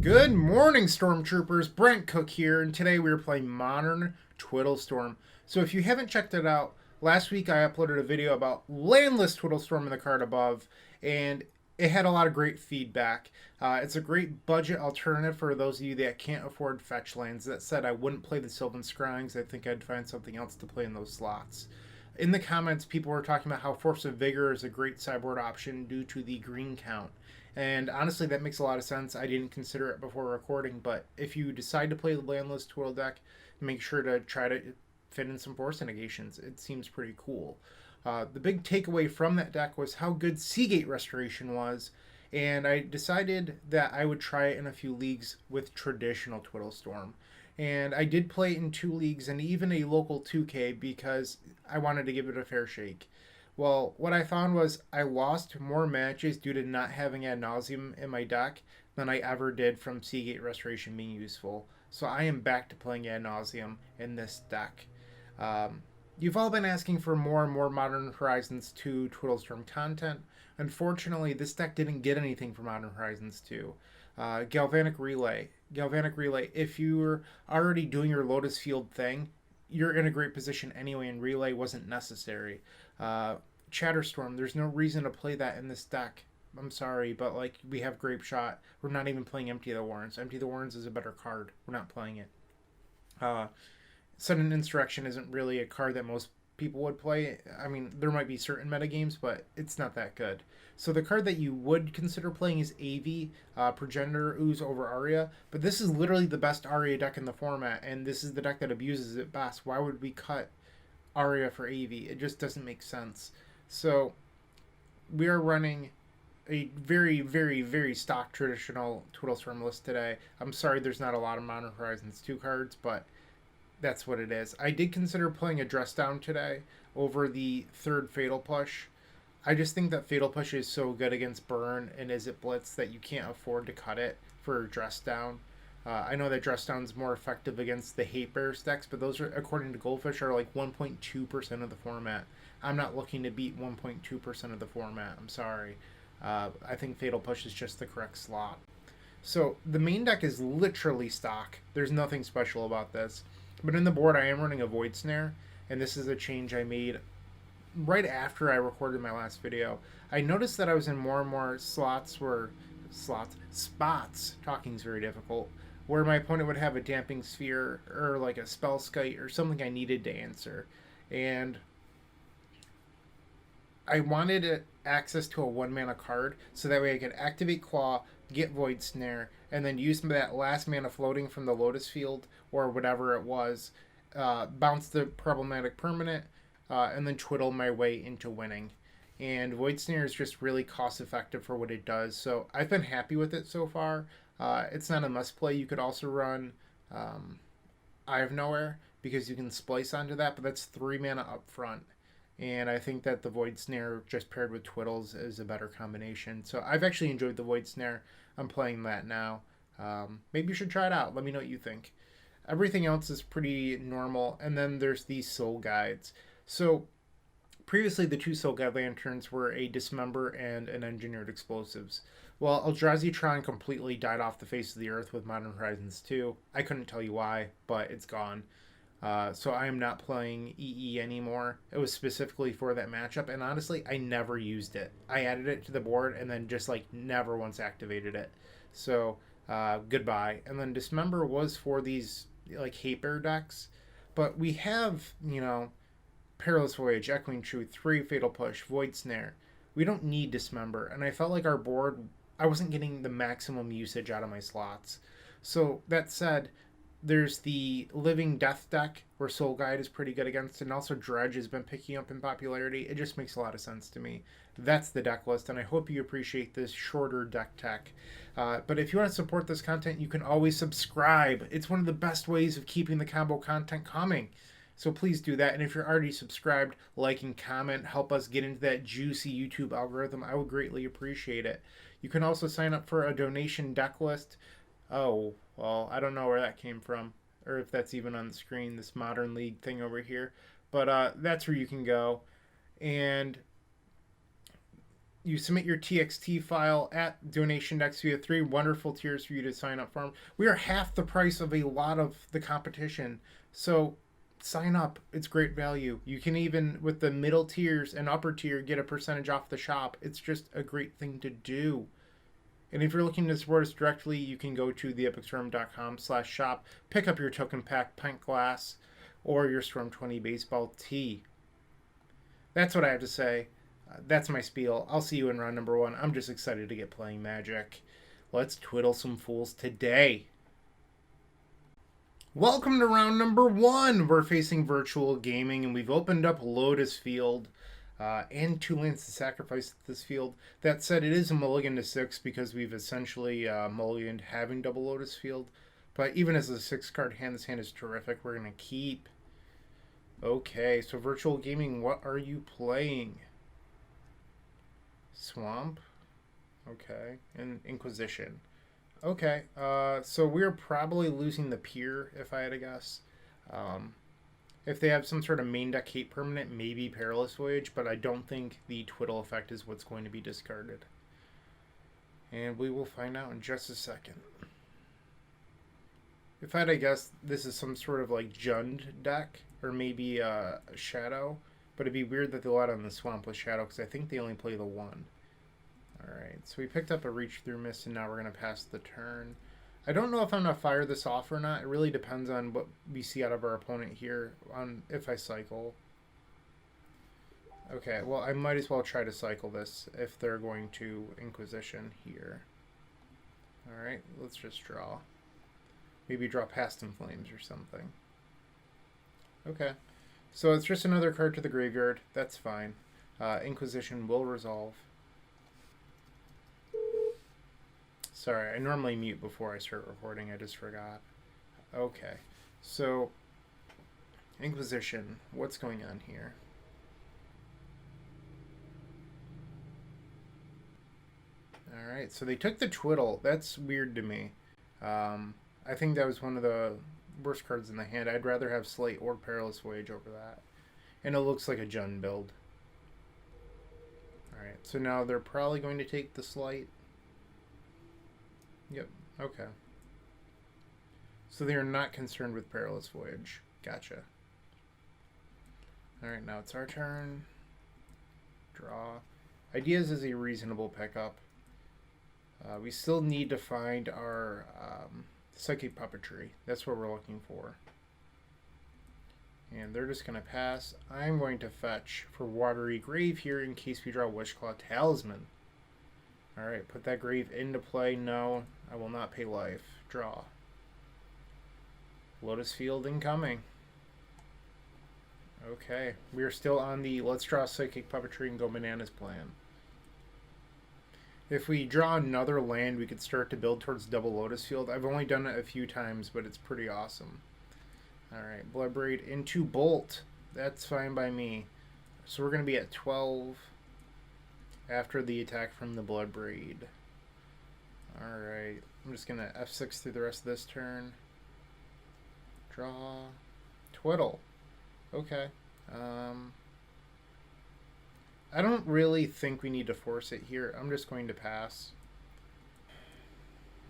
Good morning, Stormtroopers. Brent Cook here, and today we are playing Modern Twiddle Storm. So if you haven't checked it out, last week I uploaded a video about landless Twiddle Storm in the card above, and it had a lot of great feedback. It's a great budget alternative for those of you that can't afford fetch lands. That said, I wouldn't play the Sylvan Scryings. I think I'd find something else to play in those slots. In the comments, people were talking about how Force of Vigor is a great sideboard option due to the green count. And honestly, that makes a lot of sense. I didn't consider it before recording, but if you decide to play the landless Twiddle deck, make sure to try to fit in some Force negations. It seems pretty cool. The big takeaway from that deck was how good Seagate Restoration was, and I decided that I would try it in a few leagues with traditional Twiddle Storm. And I did play it in 2 leagues and even a local 2K because I wanted to give it a fair shake. Well, what I found was I lost more matches due to not having Ad Nauseam in my deck than I ever did from Seagate Restoration being useful. So I am back to playing Ad Nauseam in this deck. You've all been asking for more and more Modern Horizons 2 Twiddlestorm content. Unfortunately, this deck didn't get anything from Modern Horizons 2. Galvanic Relay. Galvanic Relay, if you're already doing your Lotus Field thing, you're in a great position anyway, and Relay wasn't necessary. Chatterstorm, there's no reason to play that in this deck. I'm sorry, but like we have Grapeshot. We're not even playing Empty the Warrens. Empty the Warrens is a better card. We're not playing it. Sudden Insurrection isn't really a card that most people would play. I mean, there might be certain metagames, but it's not that good. So the card that you would consider playing is AV, Progenitor Ooze over Aria, but this is literally the best Aria deck in the format, and this is the deck that abuses it best. Why would we cut Aria for AV? It just doesn't make sense. So we are running a very, very, very stock traditional Twiddlestorm list today. I'm sorry there's not a lot of Modern Horizons 2 cards, but that's what it is. I did consider playing a Dress Down today over the third Fatal Push. I just think that Fatal Push is so good against Burn and Izzet Blitz that you can't afford to cut it for Dress Down. I know that Dress Down is more effective against the Hate Bears decks, but those are, according to Goldfish, are like 1.2% of the format. I'm not looking to beat 1.2% of the format. I'm sorry. I think Fatal Push is just the correct slot. So the main deck is literally stock. There's nothing special about this. But in the board, I am running a Void Snare, and this is a change I made right after I recorded my last video. I noticed that I was in more and more spots, talking's very difficult, where my opponent would have a Damping Sphere or like a Spell Skite or something I needed to answer. And I wanted access to a 1-mana card, so that way I could activate Claw, get Void Snare, and then use that last mana floating from the Lotus Field, or whatever it was, bounce the problematic permanent, and then twiddle my way into winning. And Void Snare is just really cost effective for what it does, so I've been happy with it so far. It's not a must play. You could also run Eye of Nowhere, because you can splice onto that, but that's 3 mana up front. And I think that the Void Snare just paired with Twiddles is a better combination. So I've actually enjoyed the Void Snare. I'm playing that now. Maybe you should try it out. Let me know what you think. Everything else is pretty normal. And then there's these Soul Guides. So previously the 2 Soul Guide Lanterns were a Dismember and an Engineered Explosives. Well, Eldrazi Tron completely died off the face of the earth with Modern Horizons 2. I couldn't tell you why, but it's gone. So I am not playing EE anymore. It was specifically for that matchup, and honestly, I never used it. I added it to the board and then just like never once activated it. So goodbye. And then Dismember was for these like Hate Bear decks, but we have, you know, Perilous Voyage, Echoing Truth, 3 Fatal Push, Void Snare. We don't need Dismember, and I felt like our board, I wasn't getting the maximum usage out of my slots. So that said, there's the Living Death deck, where Soul Guide is pretty good against, and also Dredge has been picking up in popularity. It just makes a lot of sense to me. That's the deck list, and I hope you appreciate this shorter deck tech. But if you want to support this content, you can always subscribe. It's one of the best ways of keeping the combo content coming. So please do that, and if you're already subscribed, like and comment, help us get into that juicy YouTube algorithm. I would greatly appreciate it. You can also sign up for a donation deck list. Oh, well, I don't know where that came from, or if that's even on the screen, this Modern League thing over here. But that's where you can go. And You submit your TXT file at donation next. We have 3 wonderful tiers for you to sign up for. We are half the price of a lot of the competition. So sign up. It's great value. You can even, with the middle tiers and upper tier, get a percentage off the shop. It's just a great thing to do. And if you're looking to support us directly, you can go to theepicstorm.com/shop, pick up your token pack pint glass or your Storm 20 baseball tee. That's what I have to say. That's my spiel. I'll see you in round number 1. I'm just excited to get playing Magic. Let's twiddle some fools today. Welcome to round number 1. We're facing virtual gaming, and we've opened up Lotus Field and 2 lands to sacrifice this field. That said, it is a mulligan to 6 because we've essentially mulliganed having double Lotus Field. But even as a 6-card hand, this hand is terrific. We're going to keep. Okay, so virtual gaming, what are you playing? Swamp. Okay. And Inquisition. Okay. So we're probably losing the Pier, if I had to guess. If they have some sort of main deck hate permanent, maybe Perilous Voyage, but I don't think the Twiddle effect is what's going to be discarded. And we will find out in just a second. If I had to guess, this is some sort of like Jund deck, or maybe Shadow. But it'd be weird that they allowed on the Swamp with Shadow, because I think they only play the 1. Alright, so we picked up a Reach Through Mist, and now we're going to pass the turn. I don't know if I'm going to fire this off or not. It really depends on what we see out of our opponent here, on if I cycle. Okay, well, I might as well try to cycle this if they're going to Inquisition here. Alright, let's just draw. Maybe draw Past in Flames or something. Okay. So it's just another card to the graveyard. That's fine. Inquisition will resolve. Sorry, I normally mute before I start recording. I just forgot. Okay. So, Inquisition. What's going on here? Alright, so they took the Twiddle. That's weird to me. I think that was one of the worst cards in the hand. I'd rather have Slate or Perilous Voyage over that. And it looks like a Jund build. Alright, so now they're probably going to take the Slight. Yep, okay. So they are not concerned with Perilous Voyage. Gotcha. Alright, now it's our turn. Draw. Ideas is a reasonable pickup. We still need to find our Psychic Puppetry. That's what we're looking for. And they're just going to pass. I'm going to fetch for Watery Grave here in case we draw Wishclaw Talisman. Alright, put that grave into play. No, I will not pay life. Draw. Lotus Field incoming. Okay, we are still on the let's draw Psychic Puppetry and go bananas plan. If we draw another land, we could start to build towards double Lotus Field. I've only done it a few times, but it's pretty awesome. Alright, Bloodbraid into Bolt. That's fine by me. So we're going to be at 12 after the attack from the Bloodbraid. Alright, I'm just going to F6 through the rest of this turn. Draw. Twiddle. Okay. I don't really think we need to force it here. I'm just going to pass.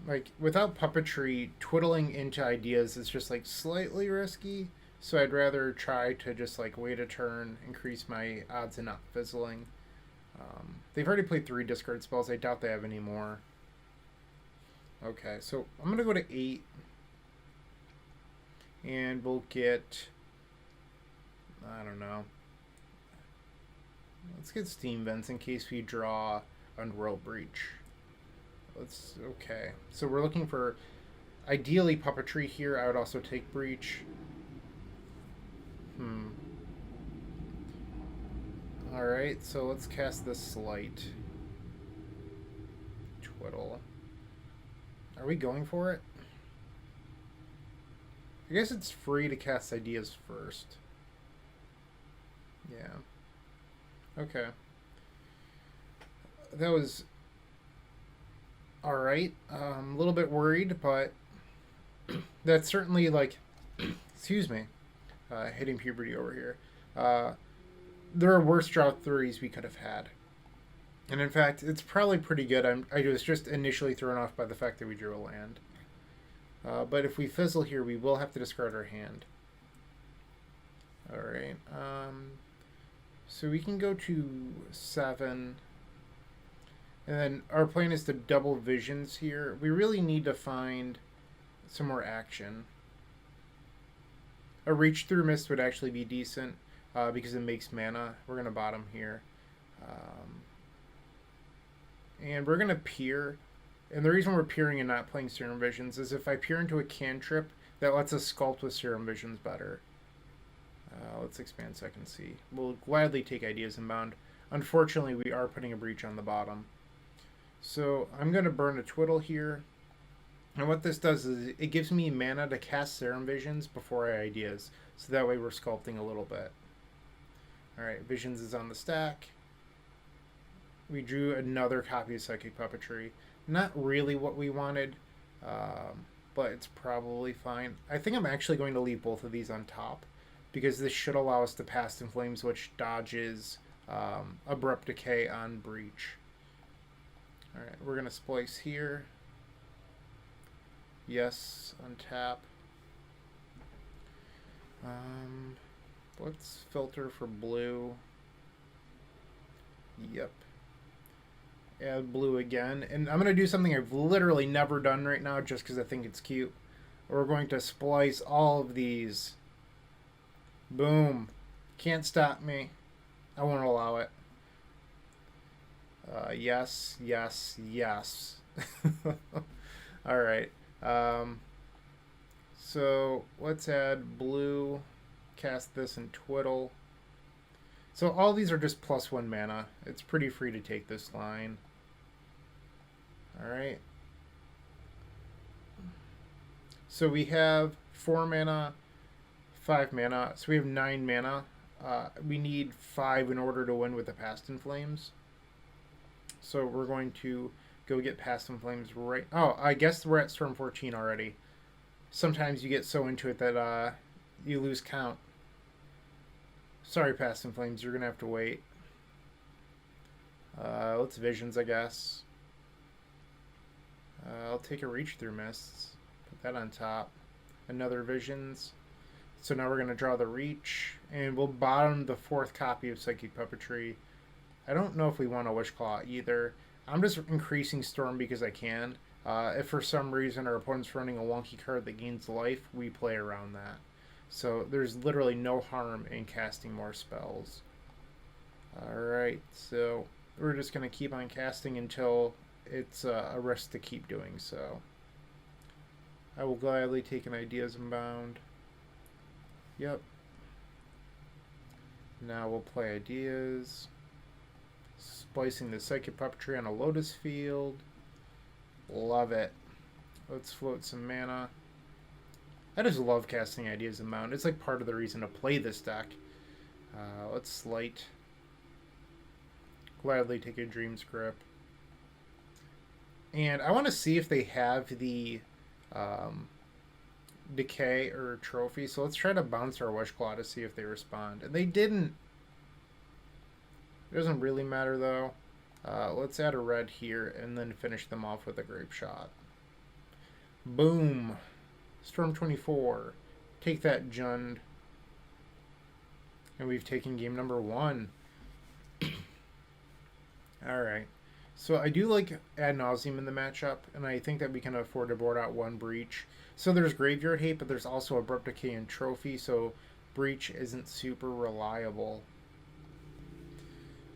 Like, without Puppetry, twiddling into Ideas is just, like, slightly risky. So I'd rather try to just, like, wait a turn, increase my odds of not fizzling. They've already played 3 discard spells. I doubt they have any more. Okay, so I'm going to go to 8. And we'll get... I don't know. Let's get Steam Vents in case we draw Underworld Breach. Okay. So we're looking for ideally Puppetry here. I would also take Breach. Alright, so let's cast this Slight. Twiddle. Are we going for it? I guess it's free to cast Ideas first. Yeah. Okay. That was alright. A little bit worried, but that's certainly like, excuse me, hitting puberty over here. There are worse draw 3s we could have had. And in fact, it's probably pretty good. I was just initially thrown off by the fact that we drew a land. But if we fizzle here, we will have to discard our hand. Alright. So we can go to 7. And then our plan is to double visions here. We really need to find some more action. A reach through mist would actually be decent because it makes mana. We're going to bottom here. And we're going to peer. And the reason we're peering and not playing Serum Visions is if I peer into a cantrip, that lets us sculpt with Serum Visions better. Let's expand so I can see. We'll gladly take Ideas Unbound. Unfortunately, we are putting a breach on the bottom. So I'm going to burn a Twiddle here. And what this does is it gives me mana to cast Serum Visions before I Ideas. So that way we're sculpting a little bit. Alright, Visions is on the stack. We drew another copy of Psychic Puppetry. Not really what we wanted, but it's probably fine. I think I'm actually going to leave both of these on top because this should allow us to Past in Flames, which dodges Abrupt Decay on Breach. Alright, we're going to Splice here. Yes, untap. Let's filter for blue. Yep. Add blue again. And I'm going to do something I've literally never done right now just because I think it's cute. We're going to splice all of these. Boom. Can't stop me. I won't allow it. Yes, yes, yes. Alright. So let's add blue. Cast this and Twiddle. So all these are just +1 mana. It's pretty free to take this line. Alright. So we have 4 mana, 5 mana. So we have 9 mana. We need 5 in order to win with the Past in Flames. So we're going to go get Past in Flames right... Oh, I guess we're at Storm 14 already. Sometimes you get so into it that you lose count. Sorry, Past in Flames, you're going to have to wait. Let's Visions, I guess. I'll take a Reach Through Mists. Put that on top. Another Visions. So now we're going to draw the Reach. And we'll bottom the 4th copy of Psychic Puppetry. I don't know if we want a Wishclaw either. I'm just increasing Storm because I can. If for some reason our opponent's running a wonky card that gains life, we play around that. So there's literally no harm in casting more spells. Alright, so we're just going to keep on casting until it's a risk to keep doing so. I will gladly take an Ideas Unbound. Yep. Now we'll play Ideas. Splicing the Psychic Puppetry on a Lotus Field. Love it. Let's float some mana. I just love casting Ideas Unbound. It's like part of the reason to play this deck. Let's Slight. Gladly take a Dream's Grip. And I want to see if they have the Decay or Trophy. So let's try to bounce our Wishclaw to see if they respond. And they didn't. It doesn't really matter though. Let's add a red here and then finish them off with a Grapeshot. Boom. Storm 24. Take that, Jund. And we've taken game number 1. Alright. So I do like Ad Nauseam in the matchup, and I think that we can afford to board out 1 Breach. So there's Graveyard Hate, but there's also Abrupt Decay and Trophy, so Breach isn't super reliable.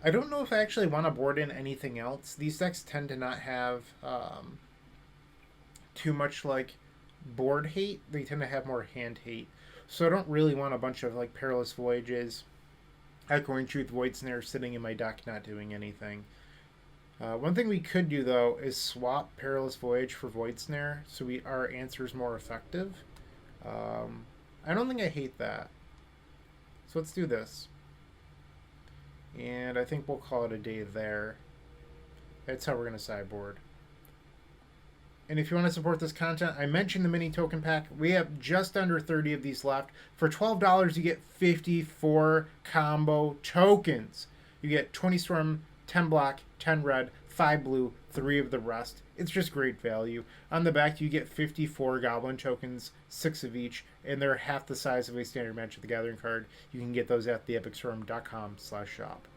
I don't know if I actually want to board in anything else. These decks tend to not have too much like board hate. They tend to have more hand hate. So I don't really want a bunch of like Perilous Voyages, Echoing Truth, Void Snare sitting in my deck not doing anything. One thing we could do though is swap Perilous Voyage for Void Snare so our answer is more effective. I don't think I hate that. So let's do this. And I think we'll call it a day there. That's how we're going to sideboard. And if you want to support this content, I mentioned the mini token pack. We have just under 30 of these left. For $12, you get 54 combo tokens. You get 20 Storm, 10 black, 10 red, 5 blue, 3 of the rest. It's just great value. On the back, you get 54 goblin tokens, 6 of each, and they're half the size of a standard Magic the Gathering card. You can get those at theepicstorm.com/shop.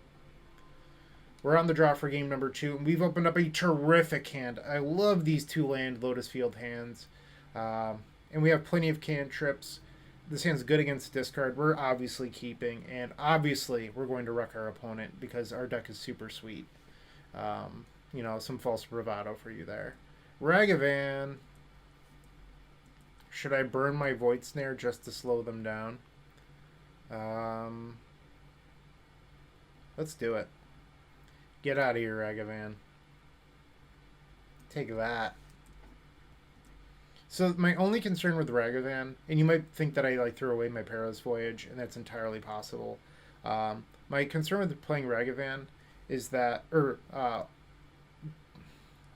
We're on the draw for game number 2, and we've opened up a terrific hand. I love these 2-land Lotus Field hands. And we have plenty of cantrips. This hand's good against discard. We're obviously keeping, and obviously we're going to wreck our opponent because our deck is super sweet. Some false bravado for you there. Ragavan. Should I burn my Void Snare just to slow them down? Let's do it. Get out of here, Ragavan. Take that. So my only concern with Ragavan, and you might think that I threw away my Perilous Voyage, and that's entirely possible. My concern with playing Ragavan is that,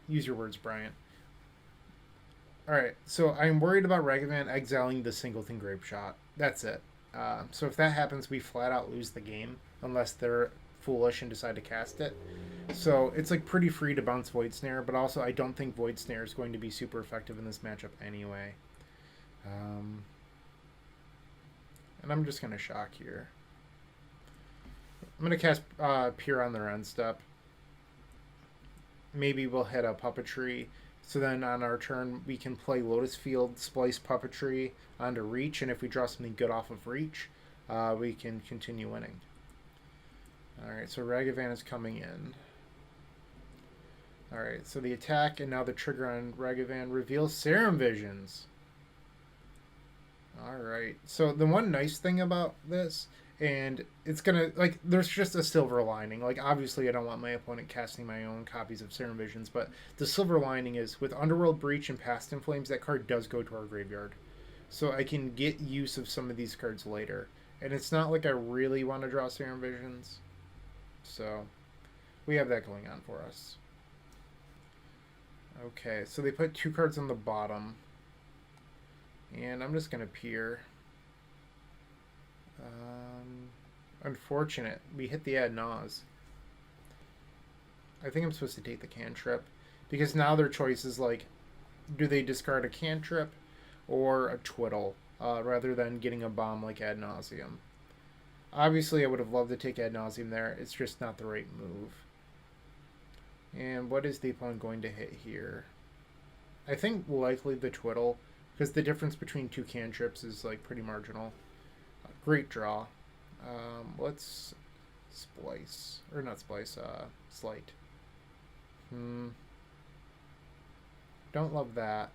use your words, Bryant. Alright, so I'm worried about Ragavan exiling the Singleton Grapeshot. That's it. So if that happens, we flat out lose the game, unless they're foolish and decide to cast it. So it's pretty free to bounce Void Snare, but also I don't think Void Snare is going to be super effective in this matchup anyway. And I'm just going to shock here. I'm going to cast Peer on their end step. Maybe we'll hit a Puppetry. So then on our turn, we can play Lotus Field, Splice Puppetry onto Reach, and if we draw something good off of Reach, we can continue winning. Alright, so Ragavan is coming in. Alright, so the attack and now the trigger on Ragavan reveals Serum Visions. Alright, so the one nice thing about this, and it's gonna, there's just a silver lining. Obviously I don't want my opponent casting my own copies of Serum Visions, but the silver lining is with Underworld Breach and Past in Flames, that card does go to our graveyard. So I can get use of some of these cards later. And it's not like I really want to draw Serum Visions. So we have that going on for us. Okay, so they put 2 cards on the bottom. And I'm just going to Peer. Unfortunate. We hit the ad nause. I think I'm supposed to take the cantrip. Because now their choice is do they discard a cantrip or a Twiddle rather than getting a bomb like ad nauseum. Obviously, I would have loved to take ad nauseum there. It's just not the right move. And what is the opponent going to hit here? I think likely the Twiddle, because the difference between 2 cantrips is pretty marginal. Great draw. Let's Splice. Or not Splice, Slight. Don't love that.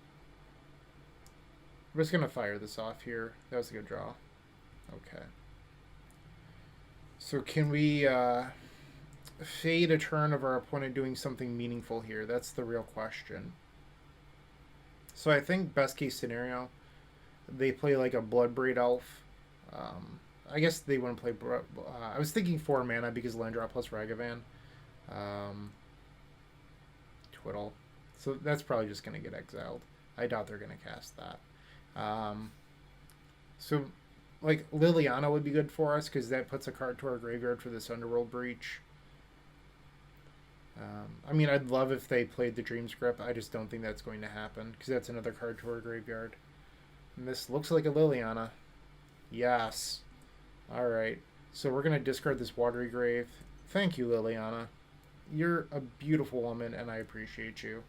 I'm just going to fire this off here. That was a good draw. Okay. So can we fade a turn of our opponent doing something meaningful here? That's the real question. So I think best case scenario, they play a Bloodbraid Elf. I guess they wouldn't play... I was thinking 4 mana because land drop plus Ragavan. Twiddle. So that's probably just going to get exiled. I doubt they're going to cast that. So... Liliana would be good for us because that puts a card to our graveyard for this Underworld Breach. I'd love if they played the Dream's Grip. I just don't think that's going to happen because that's another card to our graveyard. And this looks like a Liliana. Yes. Alright. So we're going to discard this Watery Grave. Thank you, Liliana. You're a beautiful woman and I appreciate you.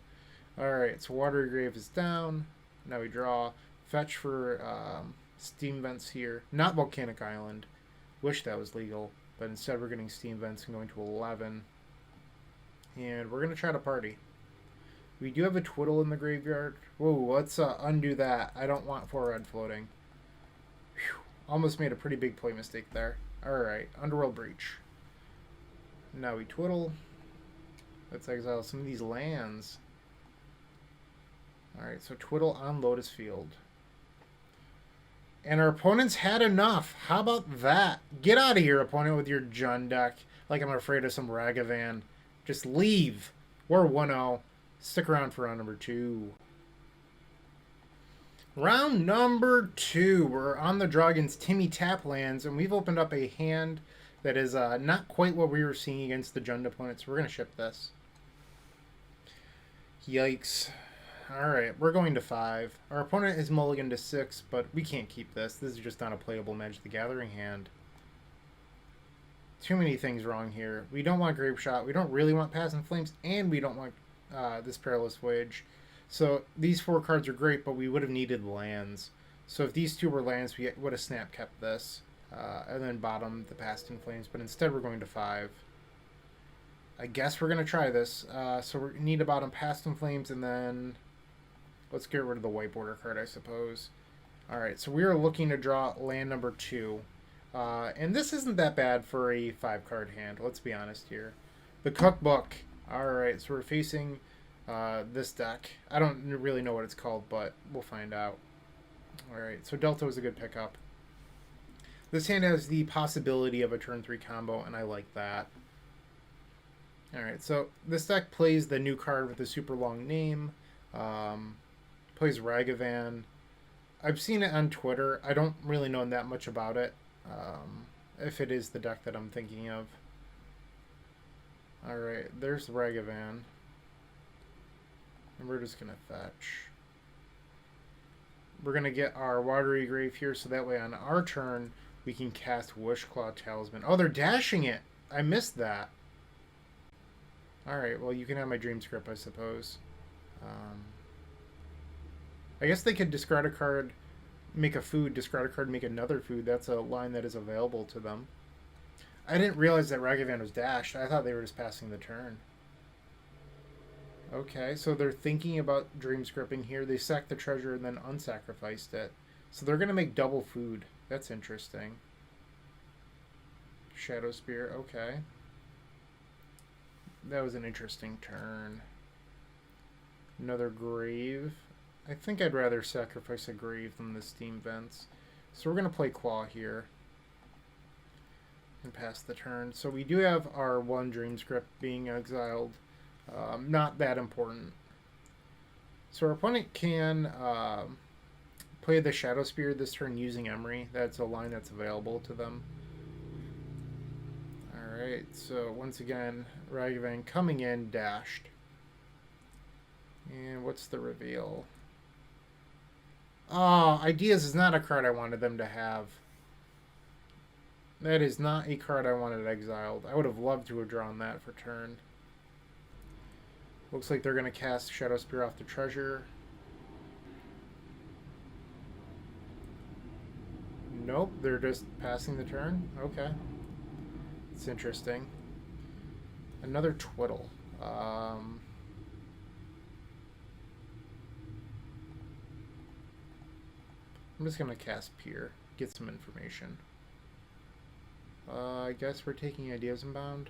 Alright, so Watery Grave is down. Now we draw. Fetch for... Steam Vents here. Not Volcanic Island. Wish that was legal. But instead we're getting Steam Vents and going to 11. And we're going to try to party. We do have a Twiddle in the graveyard. Whoa, let's undo that. I don't want 4 red floating. Whew. Almost made a pretty big play mistake there. Alright, Underworld Breach. Now we Twiddle. Let's exile some of these lands. Alright, so Twiddle on Lotus Field. And our opponents had enough. How about that? Get out of here, opponent, with your Jund deck. Like I'm afraid of some Ragavan. Just leave. We're 1-0. Stick around for round number 2. Round number 2. We're on the draw against Timmy Taplands, and we've opened up a hand that is not quite what we were seeing against the Jund opponent, so we're going to ship this. Yikes. Alright, we're going to 5. Our opponent is mulliganed to 6, but we can't keep this. This is just not a playable Magic the Gathering hand. Too many things wrong here. We don't want Grapeshot, we don't really want Pass in Flames, and we don't want this Perilous Voyage. So these 4 cards are great, but we would have needed lands. So if these 2 were lands, we would have snap kept this. And then bottom the Pass in Flames, but instead we're going to 5. I guess we're going to try this. So we need a bottom Pass in Flames, and then let's get rid of the white border card, I suppose. Alright, so we are looking to draw land number 2. And this isn't that bad for a 5-card hand, let's be honest here. The Cookbook. Alright, so we're facing this deck. I don't really know what it's called, but we'll find out. Alright, so Delta was a good pickup. This hand has the possibility of a turn 3 combo, and I like that. Alright, so this deck plays the new card with the super long name. Plays Ragavan. I've seen it on Twitter. I don't really know that much about it. If it is the deck that I'm thinking of. Alright, there's Ragavan. And we're just going to fetch. We're going to get our Watery Grave here, so that way on our turn, we can cast Wishclaw Talisman. Oh, they're dashing it! I missed that. Alright, well, you can have my Dream Script, I suppose. I guess they could discard a card, make a food, discard a card, make another food. That's a line that is available to them. I didn't realize that Ragavan was dashed. I thought they were just passing the turn. Okay, so they're thinking about Dream Scripting here. They sacked the treasure and then unsacrificed it. So they're going to make double food. That's interesting. Shadow Spear, okay. That was an interesting turn. Another grave. I think I'd rather sacrifice a grave than the Steam Vents. So we're going to play Claw here. And pass the turn. So we do have our 1 Dream Script being exiled. Not that important. So our opponent can play the Shadow Spear this turn using Emery. That's a line that's available to them. Alright, so once again, Ragavan coming in, dashed. And what's the reveal? Oh, Ideas is not a card I wanted them to have. That is not a card I wanted exiled. I would have loved to have drawn that for turn. Looks like they're going to cast Shadow Spear off the treasure. Nope, they're just passing the turn. Okay. It's interesting. Another Twiddle. I'm just going to cast Peer, get some information. I guess we're taking Ideas Unbound.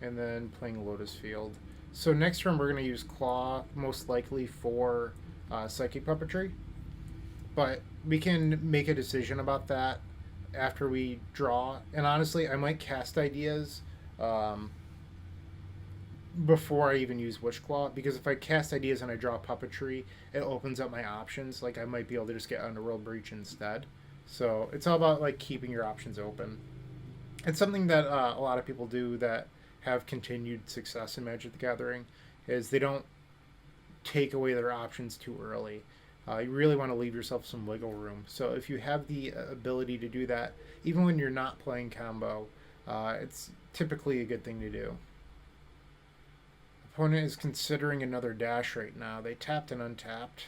And then playing Lotus Field. So next turn we're going to use Claw, most likely for Psychic Puppetry. But we can make a decision about that after we draw. And honestly, I might cast Ideas before I even use Witchclaw, because if I cast Ideas and I draw Puppetry, it opens up my options. Like, I might be able to just get Underworld Breach instead. So it's all about like keeping your options open. It's something that a lot of people do that have continued success in Magic the Gathering, is they don't take away their options too early. You really want to leave yourself some wiggle room. So if you have the ability to do that, even when you're not playing combo, it's typically a good thing to do. Opponent is considering another dash right now. They tapped and untapped.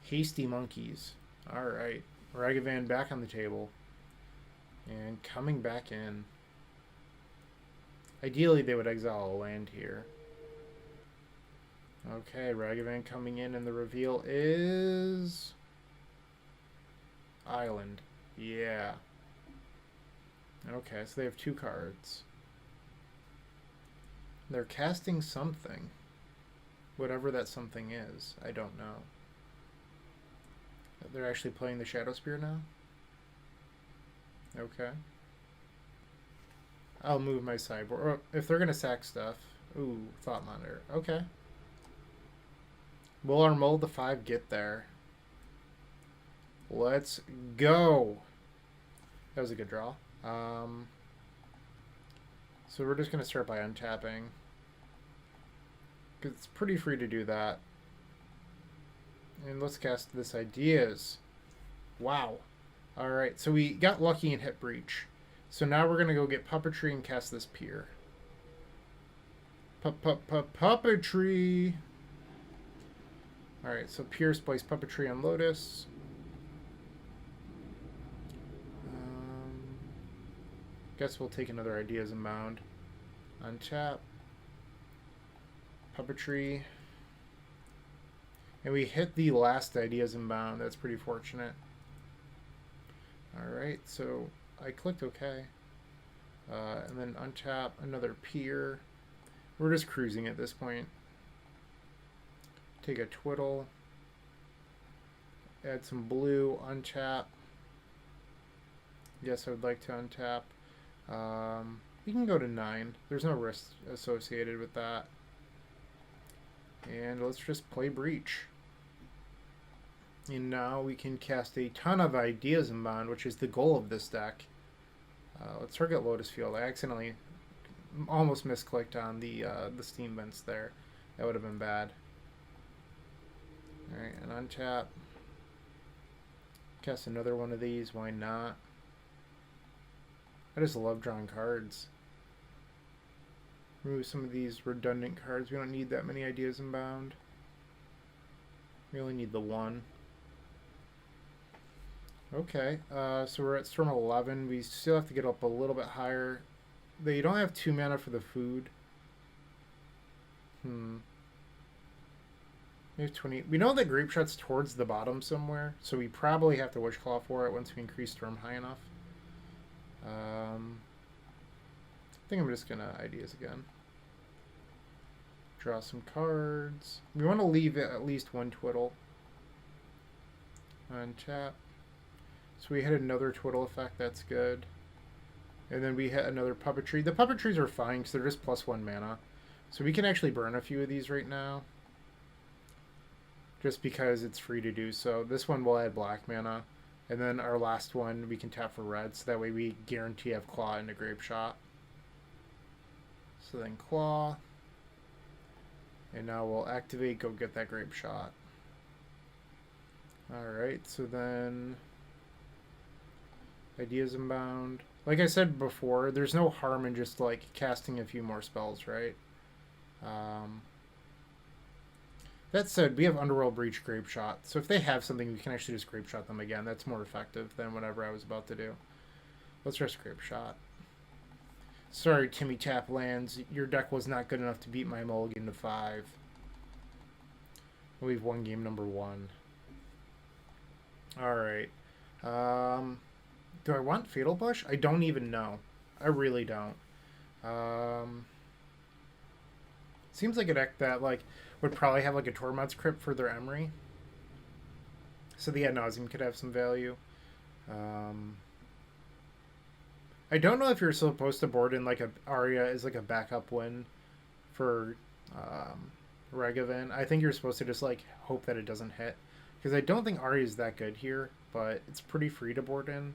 Hasty Monkeys. Alright. Ragavan back on the table. And coming back in. Ideally, they would exile a land here. Okay, Ragavan coming in, and the reveal is... Island. Yeah. Okay, so they have 2 cards. They're casting something. Whatever that something is, I don't know. They're actually playing the Shadow Spear now? Okay. I'll move my sideboard. Or if they're going to sack stuff. Ooh, Thought Monitor. Okay. Will our Mold the 5 get there? Let's go. That was a good draw. So we're just going to start by untapping. Because it's pretty free to do that. And let's cast this Ideas. Wow. Alright, so we got lucky and hit Breach. So now we're going to go get Puppetry and cast this Pier. Puppetry! Alright, so Pier, Splice, Puppetry on Lotus. Guess we'll take another Ideas Unbound. Untap. Puppetry. And we hit the last Ideas Unbound. That's pretty fortunate. Alright, so I clicked OK. And then untap another Pier. We're just cruising at this point. Take a Twiddle. Add some blue. Untap. Yes, I would like to untap. We can go to 9. There's no risk associated with that. And let's just play Breach. And now we can cast a ton of Ideas Unbound, which is the goal of this deck. Let's target Lotus Field. I accidentally almost misclicked on the Steam vents there. That would have been bad. Alright, and untap. Cast another one of these. Why not? I just love drawing cards. Remove some of these redundant cards. We don't need that many Ideas Unbound. We only need the one. Okay, so we're at Storm 11. We still have to get up a little bit higher. They don't have 2 mana for the food. We have 20. We know that Grapeshot's towards the bottom somewhere, so we probably have to Witchclaw for it once we increase Storm high enough. I think I'm just gonna Ideas again. Draw some cards. We want to leave at least one Twiddle. Untap. So we hit another Twiddle effect. That's good. And then we hit another Puppetry. The Puppetries are fine because they're just +1 mana. So we can actually burn a few of these right now. Just because it's free to do so. This one will add black mana. And then our last one we can tap for red. So that way we guarantee have Claw into Grapeshot. So then Claw. And now we'll activate, go get that Grapeshot. Alright, so then Ideas Unbound. Like I said before, there's no harm in just like casting a few more spells, right? That said, we have Underworld Breach, Grapeshot. So if they have something, we can actually just Grapeshot them again. That's more effective than whatever I was about to do. Let's just Grapeshot. Sorry, Timmy Tap lands. Your deck was not good enough to beat my mulligan to 5. We've won game number 1. Alright. Do I want Fatal Push? I don't even know. I really don't. Seems like a deck that like would probably have like a Tormod's Crypt for their Emery. So the Ad Nauseam could have some value. I don't know if you're supposed to board in like a Aria as like a backup win for Regavan. I think you're supposed to just like hope that it doesn't hit. Because I don't think Aria is that good here, but it's pretty free to board in.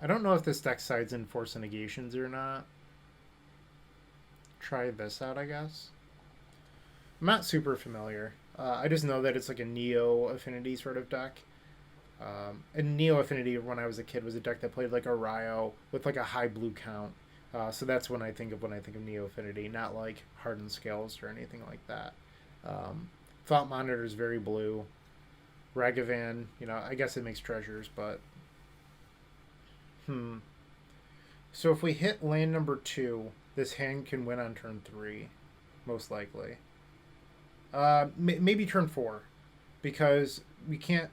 I don't know if this deck sides in Force Negations or not. Try this out, I guess. I'm not super familiar. I just know that it's like a Neo Affinity sort of deck. And Neo Affinity, when I was a kid, was a deck that played like a Ryo with like a high blue count. So that's when I think of Neo Affinity, not like Hardened Scales or anything like that. Thought Monitor is very blue. Ragavan, you know, I guess it makes treasures, but so if we hit land number 2, this hand can win on turn 3, most likely. Maybe turn 4, because we can't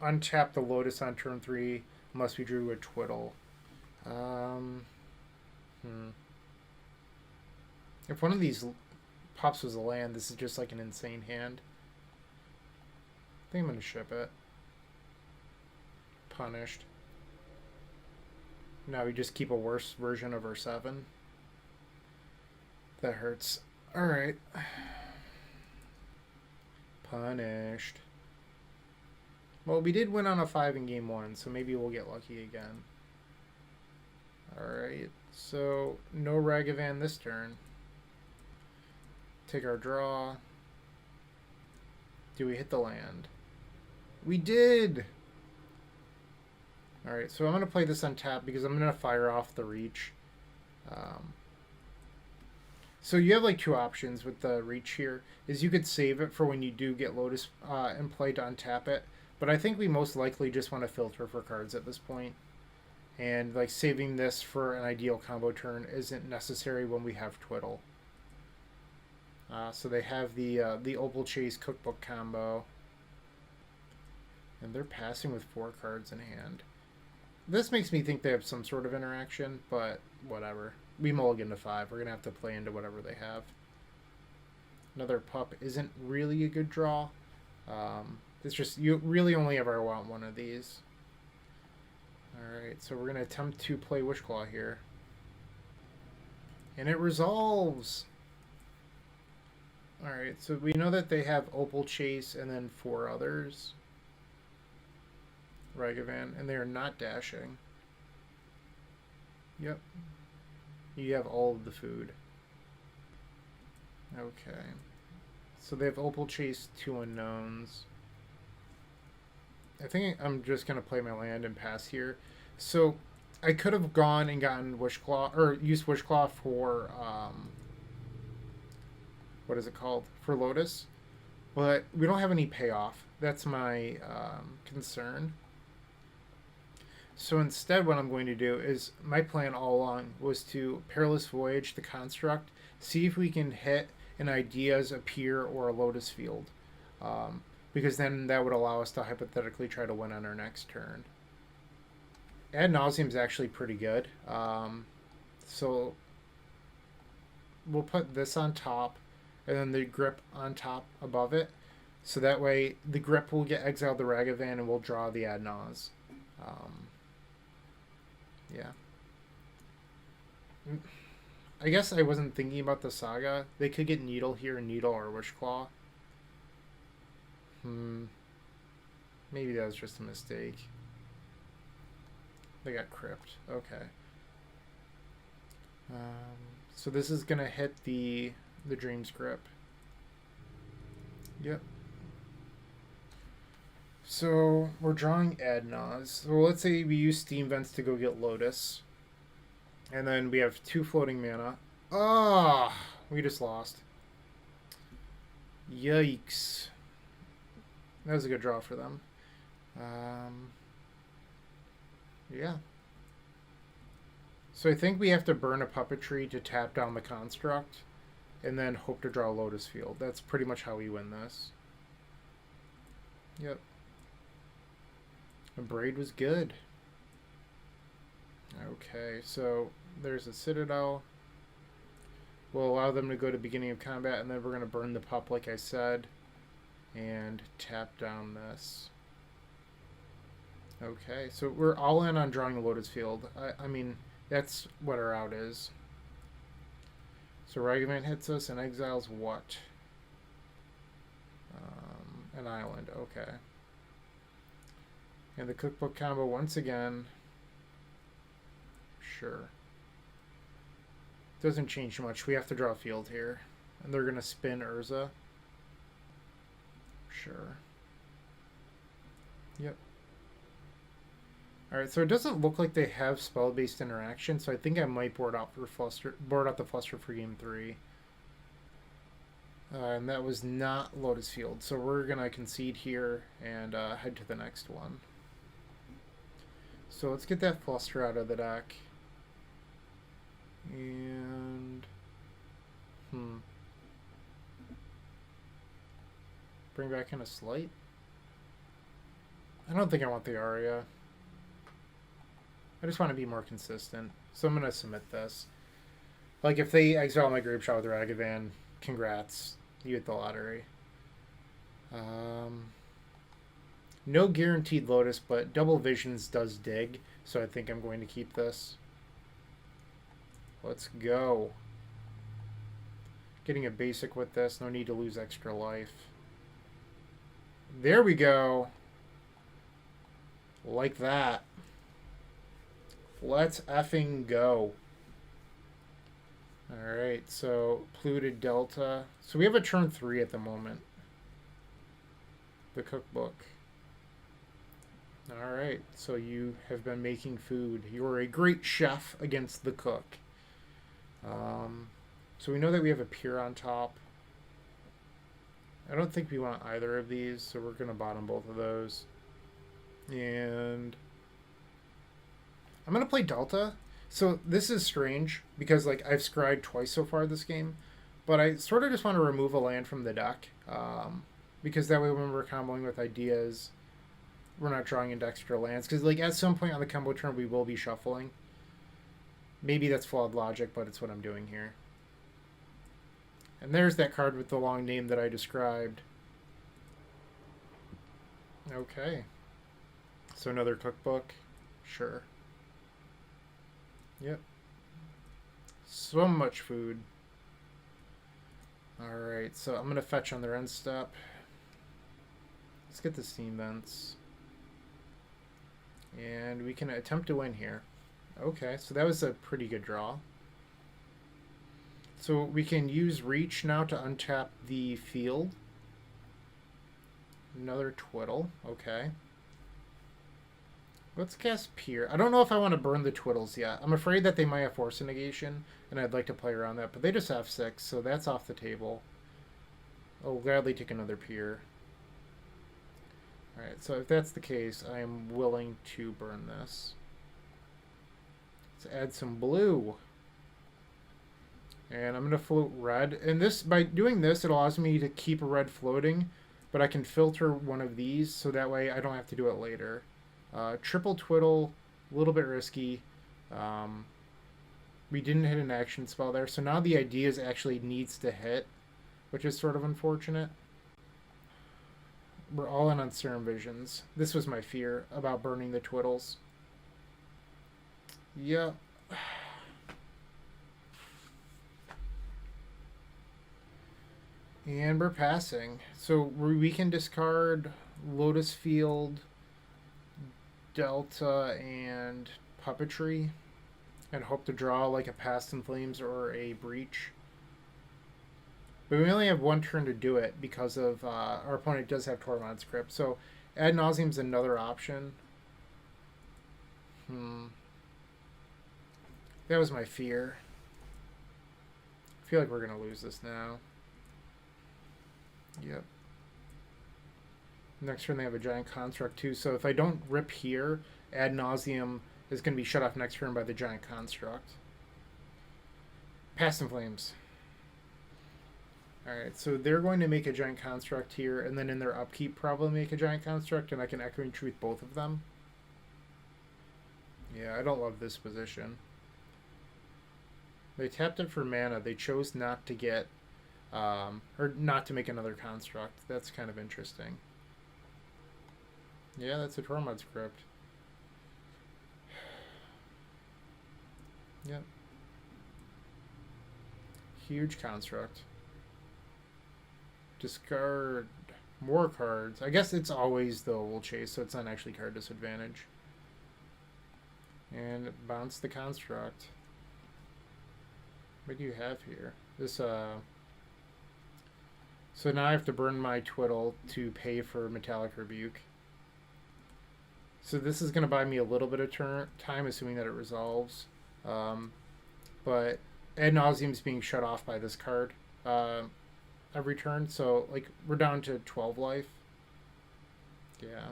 untap the Lotus on turn 3 unless we drew a Twiddle. If one of these pops as a land, this is just like an insane hand. I think I'm going to ship it. Punished. Now we just keep a worse version of our 7. That hurts. Alright. Punished. Well, we did win on a 5 in game 1, so maybe we'll get lucky again. Alright, So, no Ragavan this turn. Take our draw. Do we hit the land? We did! Alright, so I'm going to play this on tap because I'm going to fire off the Reach. So you have like two options with the Reach here. Is you could save it for when you do get Lotus in play to untap it. But I think we most likely just want to filter for cards at this point. And like saving this for an ideal combo turn isn't necessary when we have Twiddle. So they have the Opal Chase Cookbook combo. And they're passing with 4 cards in hand. This makes me think they have some sort of interaction, but whatever. We mulligan to 5. We're going to have to play into whatever they have. Another pup isn't really a good draw. It's just, you really only ever want one of these. Alright, so we're going to attempt to play Wishclaw here. And it resolves! Alright, so we know that they have Opal Chase and then 4 others. Ragavan, and they are not dashing. Yep. You have all of the food. Okay. So they have Opal Chase, 2 unknowns. I think I'm just going to play my land and pass here. So I could have gone and gotten Wishclaw, or used Wishclaw for, what is it called? For Lotus. But we don't have any payoff. That's my concern. So instead what I'm going to do is, my plan all along was to Perilous Voyage the construct, see if we can hit an Ideas Appear or a Lotus Field. Because then that would allow us to hypothetically try to win on our next turn. Ad Nauseam is actually pretty good. So we'll put this on top and then the grip on top above it. So that way the grip will get exiled the Ragavan and we'll draw the Ad Naus. Yeah. I guess I wasn't thinking about the Saga. They could get Needle here, Needle or Wishclaw. Maybe that was just a mistake. They got Crypt. Okay. So this is going to hit the Dream's Grip. Yep. So we're drawing Ad Naus. So let's say we use Steam Vents to go get Lotus. And then we have 2 floating mana. Ah, we just lost. Yikes. That was a good draw for them. Yeah. So I think we have to burn a Puppetry to tap down the construct. And then hope to draw a Lotus Field. That's pretty much how we win this. Yep. The Braid was good. Okay, so there's a Citadel. We'll allow them to go to beginning of combat, and then we're going to burn the pup like I said. And tap down this. Okay, so we're all in on drawing a Lotus Field. I mean, that's what our out is. So Ragavan hits us and exiles what? An island, okay. And the Cookbook combo once again. Sure. Doesn't change much. We have to draw a field here. And they're going to spin URza. Sure. Yep. Alright, so it doesn't look like they have spell-based interaction, so I think I might board out the Fluster for game 3. And that was not Lotus Field, so we're going to concede here and head to the next one. So let's get that Fluster out of the deck. And... bring back in a Slight? I don't think I want the Aria. I just want to be more consistent. So I'm going to submit this. Like, if they exile my Grapeshot with Ragavan, congrats. You hit the lottery. No guaranteed Lotus, but Double Visions does dig, so I think I'm going to keep this. Let's go. Getting a basic with this. No need to lose extra life. There we go. Like that. Let's effing go. Alright, so Polluted Delta. So we have a turn 3 at the moment. The cookbook. Alright, so you have been making food. You are a great chef against the cook. So we know that we have a pier on top. I don't think we want either of these, so we're going to bottom both of those. And I'm going to play Delta. So this is strange because like I've scryed twice so far this game, but I sort of just want to remove a land from the deck because that way when we're comboing with ideas, we're not drawing into extra lands. Because like at some point on the combo turn we will be shuffling. Maybe that's flawed logic, but it's what I'm doing here. And there's that card with the long name that I described. Okay. So another cookbook. Sure. Yep. So much food. Alright, so I'm going to fetch on their end step. Let's get the steam vents. And we can attempt to win here. Okay, so that was a pretty good draw. So we can use Reach now to untap the field. Another Twiddle. Okay. Let's cast Pier. I don't know if I want to burn the Twiddles yet. I'm afraid that they might have Force of Negation, and I'd like to play around that. But they just have 6, so that's off the table. I'll gladly take another Pier. Alright, so if that's the case, I am willing to burn this. Let's add some blue. And I'm going to float red. And this, by doing this, it allows me to keep a red floating, but I can filter one of these, so that way I don't have to do it later. Triple Twiddle, a little bit risky. We didn't hit an action spell there, so now the Ideas actually needs to hit, which is sort of unfortunate. We're all in on Serum Visions. This was my fear about burning the Twiddles. Yeah. And we're passing. So we can discard Lotus Field, Delta, and Puppetry, and hope to draw like a Past in Flames or a Breach. But we only have one turn to do it because of our opponent does have Tormod's Crypt. So Ad Nauseam's another option. That was my fear. I feel like we're going to lose this now. Yep. Next turn they have a Giant Construct too, so if I don't rip here, Ad Nauseam is going to be shut off next turn by the Giant Construct. Past in Flames. Alright, so they're going to make a Giant Construct here, and then in their upkeep probably make a Giant Construct, and I can Echoing Truth both of them. Yeah, I don't love this position. They tapped it for mana. They chose not to get, or not to make another construct. That's kind of interesting. Yeah, that's a Tormod's Crypt. Yep. Huge construct. Discard more cards. I guess it's always the Will Chase, so it's not actually card disadvantage. And bounce the construct. What do you have here? This, so now I have to burn my Twiddle to pay for Metallic Rebuke. So this is going to buy me a little bit of time, assuming that it resolves. But Ad Nauseam's being shut off by this card every turn. So, like, we're down to 12 life. Yeah.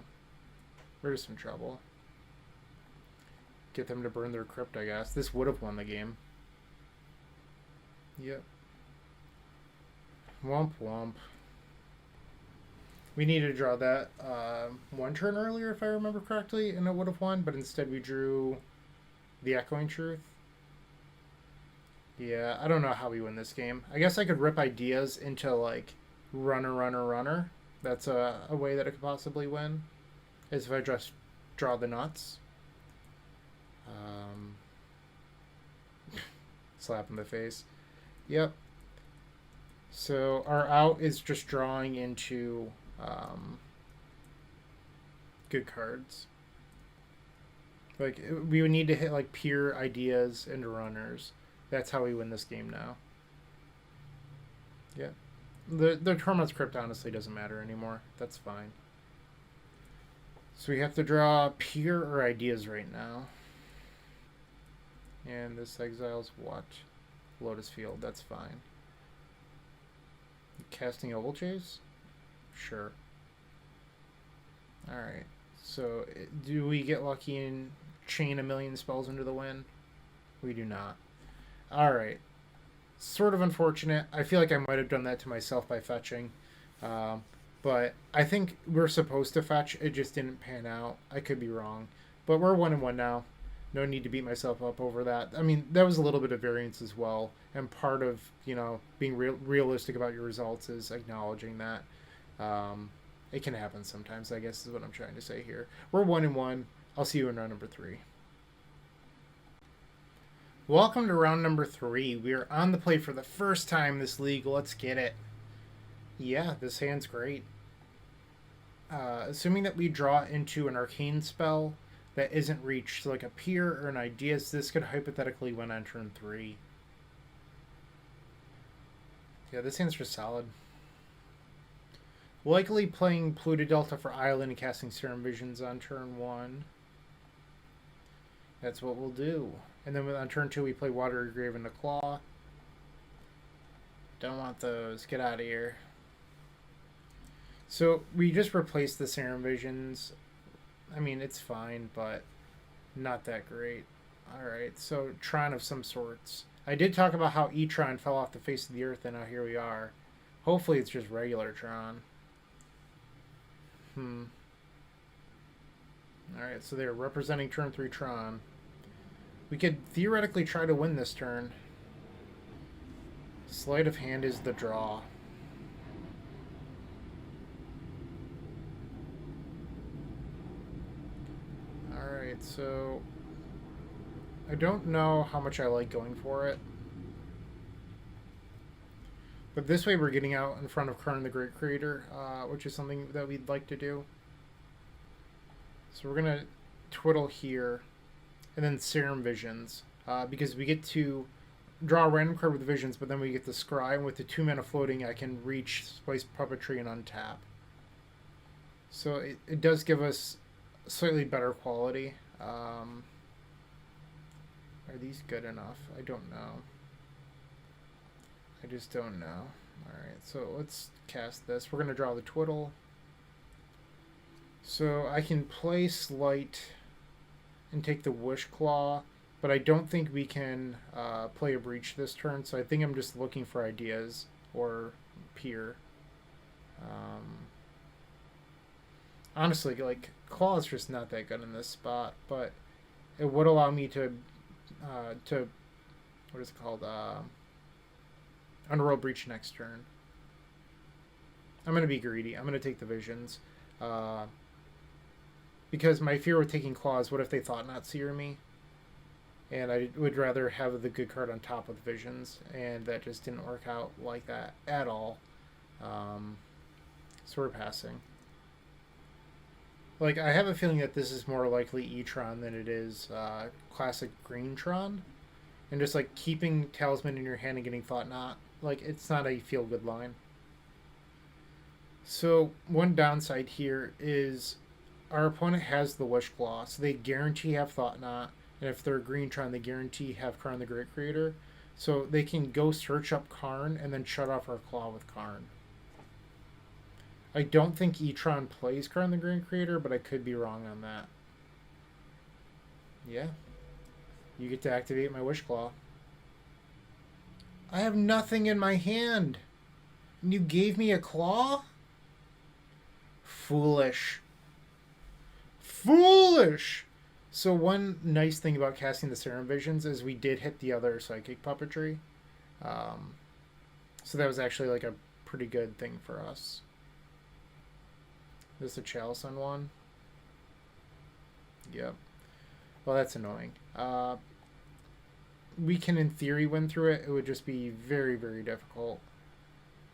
We're just in trouble. Get them to burn their crypt, I guess. This would have won the game. Yep. Womp womp. We needed to draw that one turn earlier, if I remember correctly, and it would have won, but instead we drew the Echoing Truth. Yeah, I don't know how we win this game. I guess I could rip Ideas into, like, runner. That's a way that I could possibly win, is if I just draw the nuts. Slap in the face. Yep. So our out is just drawing into good cards. Like, we would need to hit like pure Ideas into runners. That's how we win this game now. Yeah. The Torment's Crypt honestly doesn't matter anymore. That's fine. So we have to draw Peer or Ideas right now. And this exiles what? Lotus Field. That's fine. Casting Oval Chase? Sure. Alright. So do we get lucky and chain a million spells into the wind? We do not. Alright. Sort of unfortunate. I feel like I might have done that to myself by fetching. But I think we're supposed to fetch. It just didn't pan out. I could be wrong. But we're 1-1 now. No need to beat myself up over that. I mean, that was a little bit of variance as well. And part of, being realistic about your results is acknowledging that. It can happen sometimes, I guess is what I'm trying to say here. We're 1-1. I'll see you in round number 3. Welcome to round number 3. We are on the play for the first time this league. Let's get it. Yeah, this hand's great. Assuming that we draw into an Arcane spell that isn't reached, so like a Peer or an Ideas, this could hypothetically win on turn 3. Yeah, this hand's just solid. Likely playing Polluted Delta for Island and casting Serum Visions on turn 1. That's what we'll do. And then on turn 2 we play Watery Grave into Claw. Don't want those. Get out of here. So we just replaced the Serum Visions. I mean, it's fine, but not that great. Alright, so Tron of some sorts. I did talk about how E-Tron fell off the face of the earth, and now here we are. Hopefully it's just regular Tron. Alright, so they're representing turn 3 Tron. We could theoretically try to win this turn. Sleight of hand is the draw. Alright, so I don't know how much I like going for it. But this way we're getting out in front of Karn the Great Creator, which is something that we'd like to do. So we're going to Twiddle here, and then Serum Visions, because we get to draw a random card with Visions, but then we get the Scry, and with the 2 mana floating, I can reach Psychic Puppetry and untap. So it does give us slightly better quality. Are these good enough? I don't know. I just don't know. Alright, so let's cast this. We're going to draw the Twiddle. So I can play Slight and take the Wish Claw, but I don't think we can play a Breach this turn, so I think I'm just looking for Ideas or Peer. Honestly, like, Claw is just not that good in this spot, but it would allow me to what is it called? Underworld Breach next turn. I'm going to be greedy. I'm going to take the Visions. Because my fear with taking Claw is what if they Thought-Knot Seer me? And I would rather have the good card on top with Visions, and that just didn't work out like that at all. So we're passing. Like, I have a feeling that this is more likely E-Tron than it is classic Green Tron. And just, like, keeping Talisman in your hand and getting Thought-Knot, like, it's not a feel-good line. So, one downside here is our opponent has the Wish Claw, so they guarantee have Thought-Knot, and if they're a Green Tron, they guarantee have Karn the Great Creator. So they can go search up Karn and then shut off our Claw with Karn. I don't think E-Tron plays Karn the Great Creator, but I could be wrong on that. Yeah. You get to activate my Wish Claw. I have nothing in my hand. And you gave me a Claw? Foolish. Foolish! So one nice thing about casting the Serum Visions is we did hit the other Psychic Puppetry. So that was actually like a pretty good thing for us. This is a Chalice on one. Yep. Well, that's annoying. We can, in theory, win through it. It would just be very, very difficult.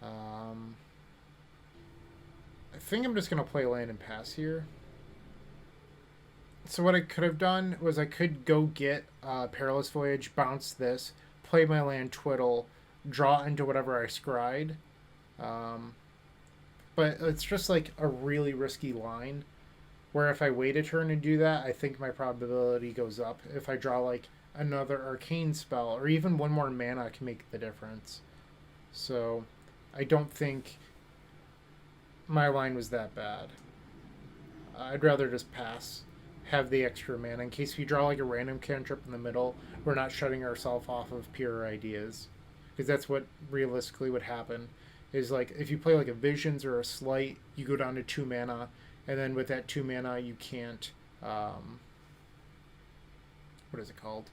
I think I'm just going to play land and pass here. So what I could have done was I could go get Perilous Voyage, bounce this, play my land, Twiddle, draw into whatever I scryed. But it's just like a really risky line where if I wait a turn and do that, I think my probability goes up. If I draw like another arcane spell or even one more mana can make the difference. So I don't think my line was that bad. I'd rather just pass, have the extra mana in case we draw like a random cantrip in the middle. We're not shutting ourselves off of pure ideas, because that's what realistically would happen. Is like if you play like a Visions or a Slight, you go down to 2 mana, and then with that 2 mana you can't. What is it called?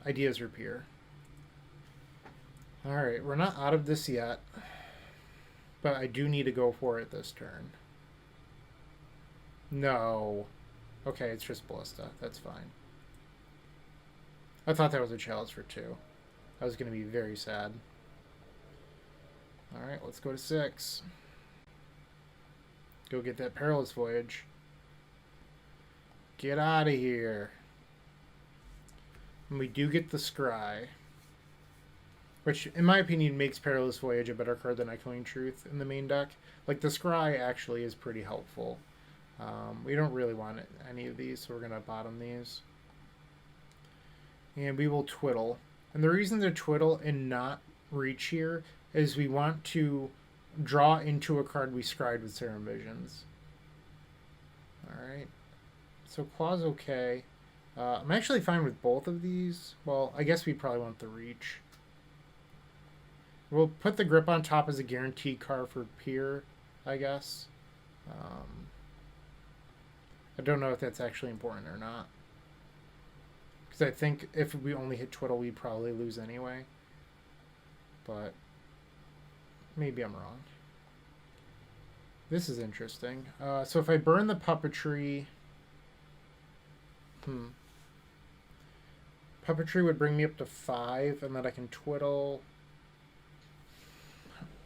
Ideas Repair. All right, we're not out of this yet, but I do need to go for it this turn. No. Okay, it's just Ballista. That's fine. I thought that was a Chalice for 2. I was going to be very sad. Alright, let's go to 6. Go get that Perilous Voyage. Get out of here. And we do get the Scry, which, in my opinion, makes Perilous Voyage a better card than Echoing Truth in the main deck. Like, the Scry actually is pretty helpful. We don't really want any of these, so we're going to bottom these. And we will Twiddle. And the reason to Twiddle and not Reach here is we want to draw into a card we scryed with Serum Visions. Alright. So Claw's okay. I'm actually fine with both of these. Well, I guess we probably want the Reach. We'll put the Grip on top as a guaranteed card for Peer, I guess. I don't know if that's actually important or not. Because I think if we only hit Twiddle, we'd probably lose anyway. But maybe I'm wrong. This is interesting. So if I burn the Puppetry... Puppetry would bring me up to 5, and then I can Twiddle...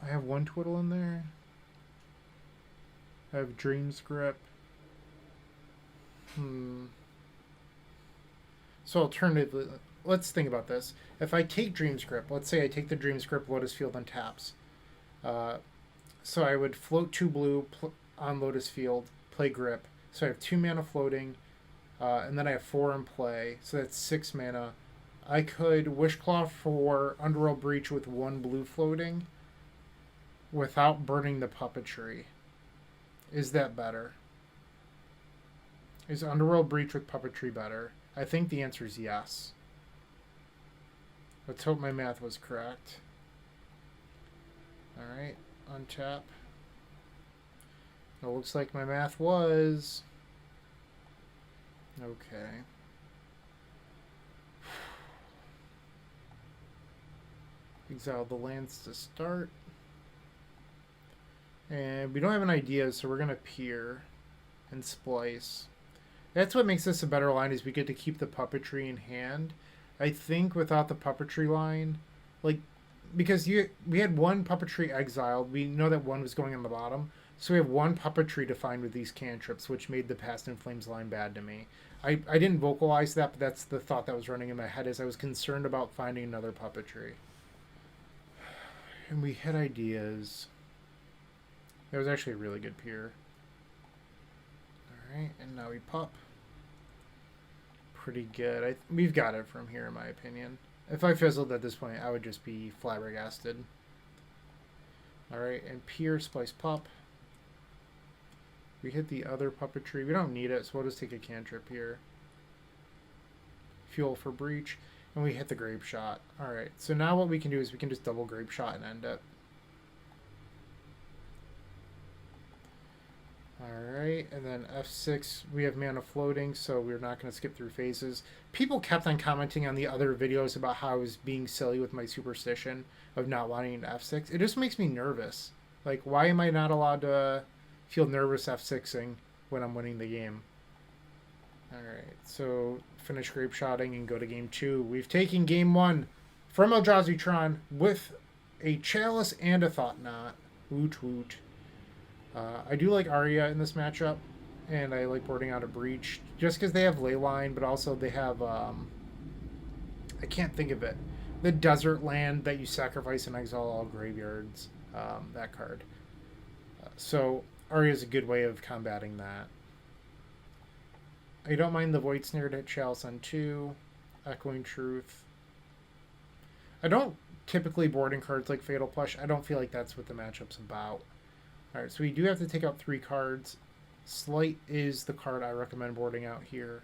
I have 1 Twiddle in there. I have Dream's Grip. So alternatively, let's think about this. If I take Dream's Grip, let's say I take the Dream's Grip, Lotus Field, and taps. So I would float 2 blue on Lotus Field, play Grip. So I have 2 mana floating, and then I have 4 in play. So that's 6 mana. I could Wishclaw for Underworld Breach with 1 blue floating without burning the Puppetry. Is that better? Is Underworld Breach with Puppetry better? I think the answer is yes. Let's hope my math was correct. Alright, untap. It looks like my math was... Okay. Exile the lands to start. And we don't have an idea, so we're going to Peer and Splice. That's what makes this a better line, is we get to keep the Puppetry in hand. I think without the Puppetry line, like, because we had 1 Puppetry exiled, we know that 1 was going on the bottom, so we have 1 Puppetry defined with these cantrips, which made the Past in Flames line bad to me. I didn't vocalize that, but that's the thought that was running in my head, is I was concerned about finding another Puppetry. And we had ideas. That was actually a really good Peer. Alright, and now we pop. Pretty good. We've got it from here, in my opinion. If I fizzled at this point, I would just be flabbergasted. Alright, and Peer, Splice, pop. We hit the other Puppetry. We don't need it, so we'll just take a cantrip here. Fuel for Breach. And we hit the Grapeshot. Alright, so now what we can do is we can just double Grapeshot and end it. Alright, and then F6, we have mana floating, so we're not going to skip through phases. People kept on commenting on the other videos about how I was being silly with my superstition of not wanting an F6. It just makes me nervous. Like, why am I not allowed to feel nervous F6ing when I'm winning the game? Alright, so finish Grapeshotting and go to game 2. We've taken game 1 from Eldrazi with a Chalice and a Thought Knot. Woot woot. I do like Arya in this matchup, and I like boarding out a Breach, just because they have Leyline, but also they have I can't think of it. The desert land that you sacrifice and exile all graveyards. That card. So Aria is a good way of combating that. I don't mind the Void Snare to hit Chalice on 2. Echoing Truth. I don't typically board in cards like Fatal Push. I don't feel like that's what the matchup's about. Alright, so we do have to take out 3 cards. Slight is the card I recommend boarding out here.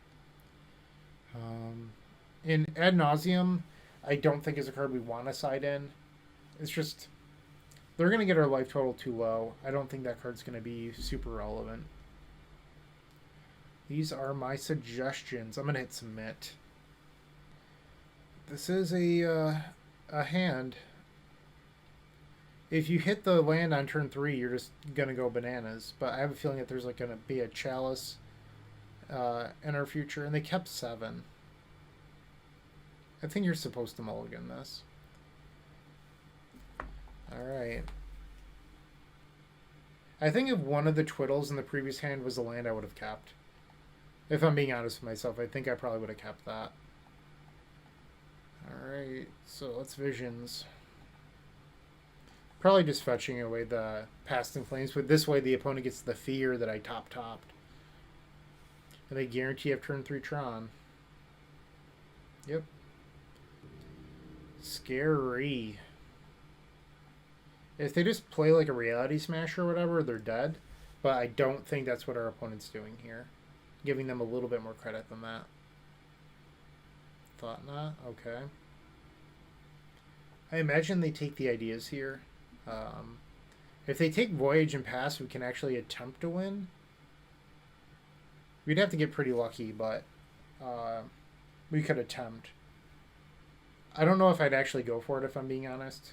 In Ad Nauseam, I don't think is a card we want to side in. It's just, they're going to get our life total too low. I don't think that card's going to be super relevant. These are my suggestions. I'm going to hit submit. This is a hand. If you hit the land on turn 3, you're just going to go bananas. But I have a feeling that there's like going to be a Chalice in our future. And they kept 7. I think you're supposed to mulligan this. Alright. I think if one of the Twiddles in the previous hand was the land I would have kept. If I'm being honest with myself, I think I probably would have kept that. Alright, so let's Visions. Probably just fetching away the Past in Flames, but this way the opponent gets the fear that I topped. And they guarantee I have turn 3 Tron. Yep. Scary. If they just play like a Reality Smash or whatever, they're dead. But I don't think that's what our opponent's doing here. Giving them a little bit more credit than that. Thought not? Okay. I imagine they take the ideas here. If they take Voyage and pass, we can actually attempt to win. We'd have to get pretty lucky, but we could attempt. I don't know if I'd actually go for it, if I'm being honest.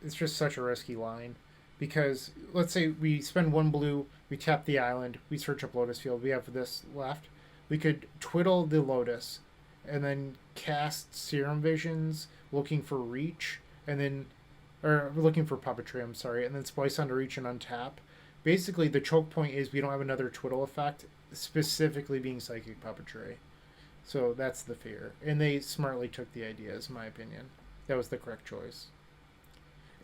It's just such a risky line. Because, let's say we spend 1 blue, we tap the island, we search up Lotus Field, we have this left. We could twiddle the Lotus, and then cast Serum Visions, looking for Reach, and then... Or looking for Puppetry, I'm sorry, and then Splice onto Reach and untap. Basically, the choke point is we don't have another twiddle effect, specifically being Psychic Puppetry. So that's the fear. And they smartly took the ideas, in my opinion. That was the correct choice.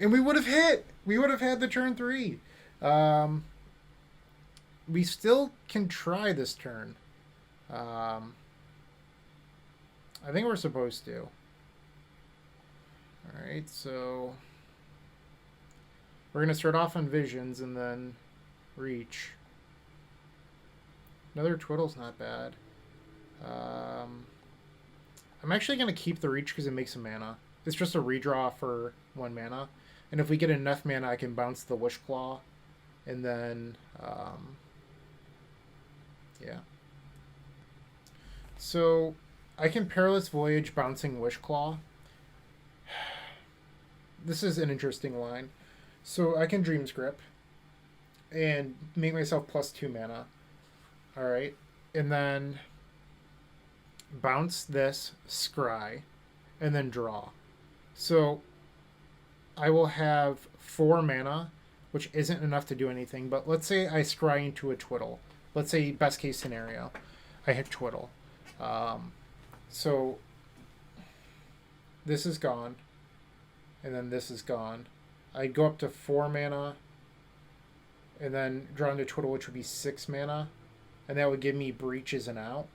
And we would have hit! We would have had the turn 3. We still can try this turn. I think we're supposed to. Alright, so... We're going to start off on Visions and then Reach. Another Twiddle's not bad. I'm actually going to keep the Reach because it makes a mana. It's just a redraw for 1 mana. And if we get enough mana, I can bounce the Wish Claw. And then, yeah. So, I can Perilous Voyage bouncing Wish Claw. This is an interesting line. So I can Dream's Grip and make myself +2 mana. Alright. And then bounce this, scry, and then draw. So I will have 4 mana, which isn't enough to do anything, but let's say I scry into a Twiddle. Let's say best case scenario, I hit Twiddle. So this is gone, and then this is gone. I'd go up to 4 mana, and then draw into Twiddle, which would be 6 mana, and that would give me Breach as an out.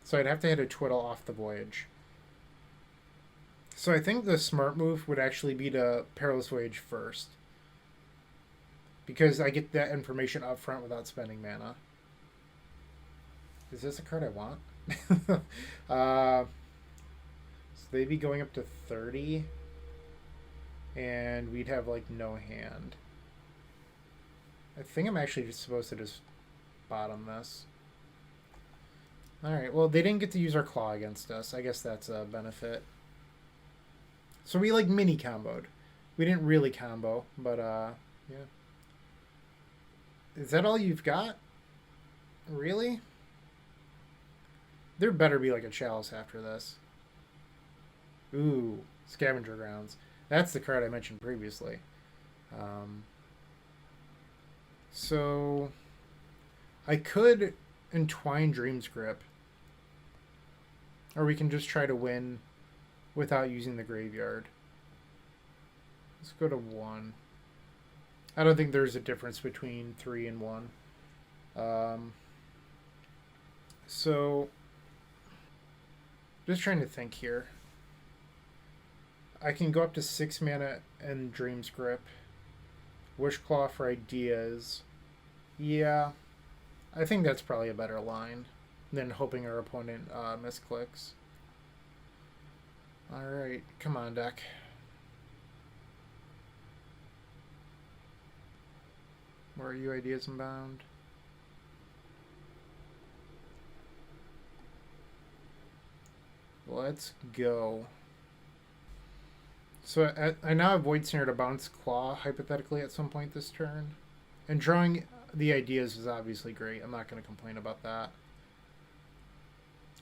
So I'd have to hit a Twiddle off the Voyage. So I think the smart move would actually be to Perilous Voyage first, because I get that information up front without spending mana. Is this a card I want? So they'd be going up to 30, and we'd have like no hand. I think I'm actually just supposed to just bottom this. Alright, well, they didn't get to use our claw against us. I guess that's a benefit. So we like mini comboed. We didn't really combo, but yeah. Is that all you've got? Really? There better be like a Chalice after this. Ooh, Scavenger Grounds. That's the card I mentioned previously. So I could Entwine Dream's Grip. Or we can just try to win without using the graveyard. Let's go to 1. I don't think there's a difference between 3 and 1. So, just trying to think here. I can go up to 6 mana and Dream's Grip. Wishclaw for Ideas. Yeah, I think that's probably a better line than hoping our opponent misclicks. Alright, come on, deck. Where are you, Ideas Unbound? Let's go. So I now have Void Snare to bounce Claw, hypothetically, at some point this turn. And drawing the Ideas is obviously great. I'm not going to complain about that.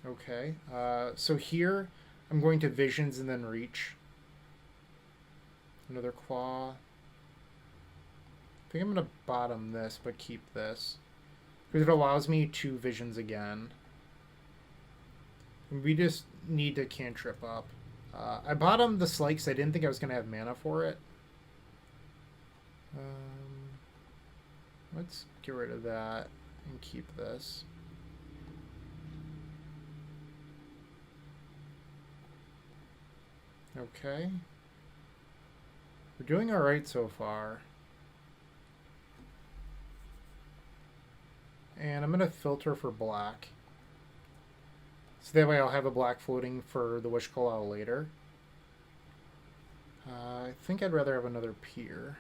Okay. So here, I'm going to Visions and then Reach. Another Claw. I think I'm going to bottom this, but keep this. Because it allows me 2 Visions again. And we just need to cantrip up. I bottomed the Slight because I didn't think I was going to have mana for it. Let's get rid of that and keep this. Okay. We're doing alright so far. And I'm going to filter for black. So that way I'll have a black floating for the Wishclaw later. I think I'd rather have another Pier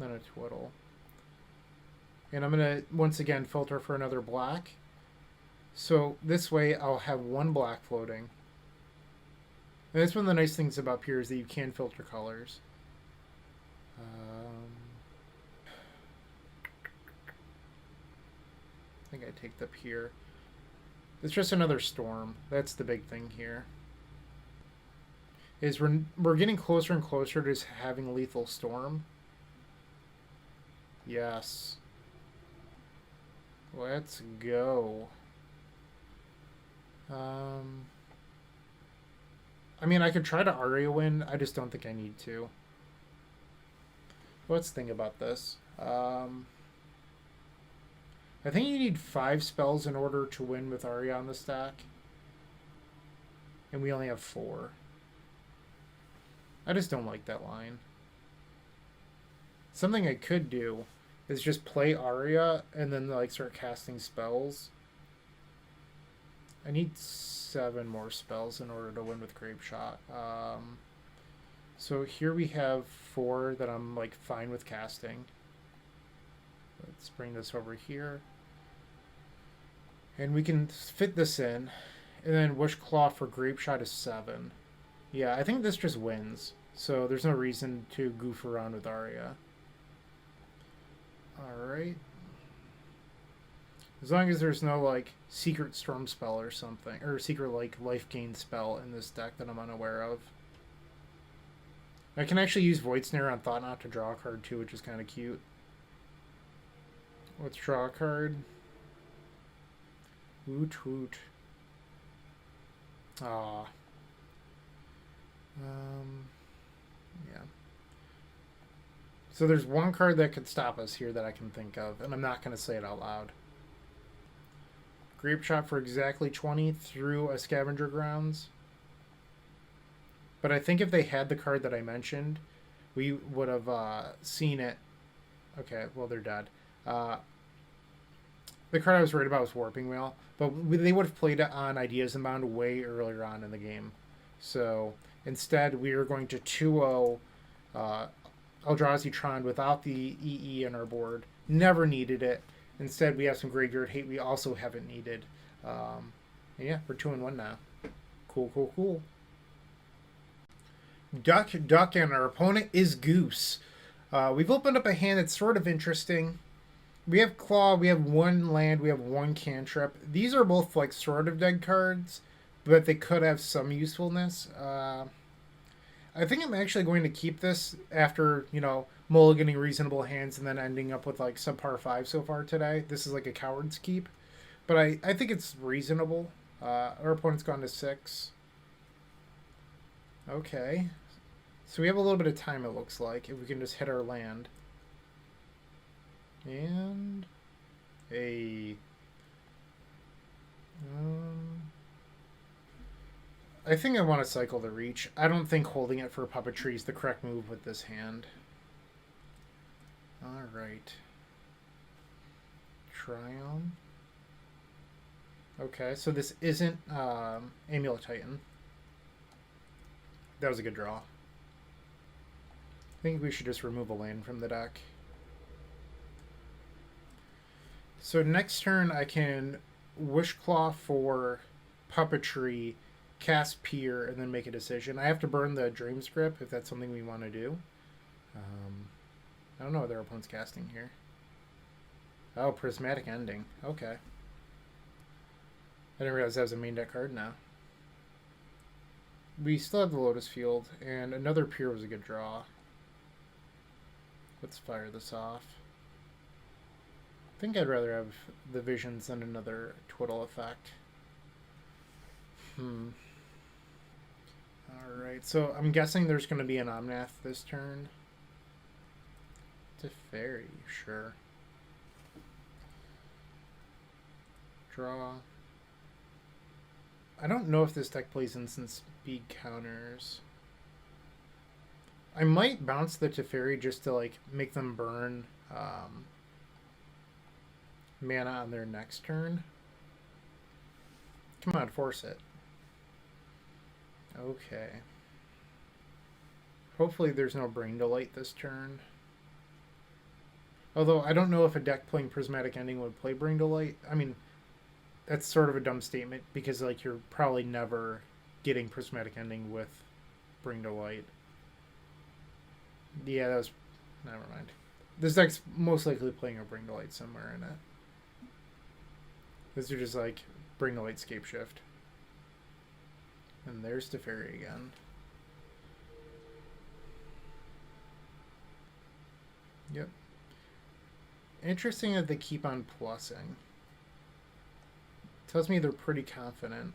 than a Twiddle. And I'm going to, once again, filter for another black. So this way I'll have 1 black floating. And that's one of the nice things about Pier is that you can filter colors. I think I take the Pier. It's just another Storm. That's the big thing here. Is we're getting closer and closer to just having Lethal Storm. Yes. Let's go. I mean, I could try to Aria win. I just don't think I need to. Let's think about this. I think you need 5 spells in order to win with Aria on the stack. And we only have 4. I just don't like that line. Something I could do is just play Aria and then like start casting spells. I need 7 more spells in order to win with Grapeshot. So here we have 4 that I'm like fine with casting. Let's bring this over here. And we can fit this in. And then Wishclaw for Grapeshot is 7. Yeah, I think this just wins. So there's no reason to goof around with Aria. Alright. As long as there's no, like, secret storm spell or something. Or secret, like, life gain spell in this deck that I'm unaware of. I can actually use Void Snare on Thought Not to draw a card, too, which is kind of cute. Let's draw a card. Woot woot. Ah. Yeah. So there's one card that could stop us here that I can think of, and I'm not going to say it out loud. Grapeshot for exactly 20 through a Scavenger Grounds. But I think if they had the card that I mentioned, we would have seen it. Okay, well, they're dead. The card I was worried about was Warping Wheel, but they would have played it on Ideas Unbound way earlier on in the game. So instead, we are going to 2-0 Eldrazi Tron without the EE in our board. Never needed it. Instead, we have some graveyard hate we also haven't needed. Yeah, we're 2-1 now. Cool, cool, cool. Duck, and our opponent is Goose. We've opened up a hand that's sort of interesting. We have Claw, we have 1 land, we have 1 cantrip. These are both like sort of dead cards, but they could have some usefulness. I think I'm actually going to keep this after, you know, mulliganing reasonable hands and then ending up with like subpar 5 so far today. This is like a coward's keep, but I think it's reasonable. Our opponent's gone to 6. Okay. So we have a little bit of time, it looks like, if we can just hit our land. And I think I want to cycle the Reach. I don't think holding it for Puppetry is the correct move with this hand. Alright. Tryon. Okay, so this isn't Amulet Titan. That was a good draw. I think we should just remove a land from the deck. So next turn I can Wishclaw for Puppetry, cast Pier, and then make a decision. I have to burn the Dream's Grip if that's something we want to do. I don't know what their opponent's casting here. Oh, Prismatic Ending. Okay. I didn't realize that was a main deck card now. We still have the Lotus Field, and another Pier was a good draw. Let's fire this off. I think I'd rather have the Visions than another Twiddle effect. Alright, so I'm guessing there's going to be an Omnath this turn. Teferi, sure. Draw. I don't know if this deck plays instant speed counters. I might bounce the Teferi just to like make them burn mana on their next turn. Come on, force it. Okay. Hopefully there's no Brain Delight this turn. Although I don't know if a deck playing Prismatic Ending would play Brain Delight. I mean, that's sort of a dumb statement because like you're probably never getting Prismatic Ending with Brain Delight. Yeah, that was... Never mind. This deck's most likely playing a Brain Delight somewhere in it. These are just like Brain Delight Scape Shift. And there's Teferi again. Yep. Interesting that they keep on plussing. Tells me they're pretty confident.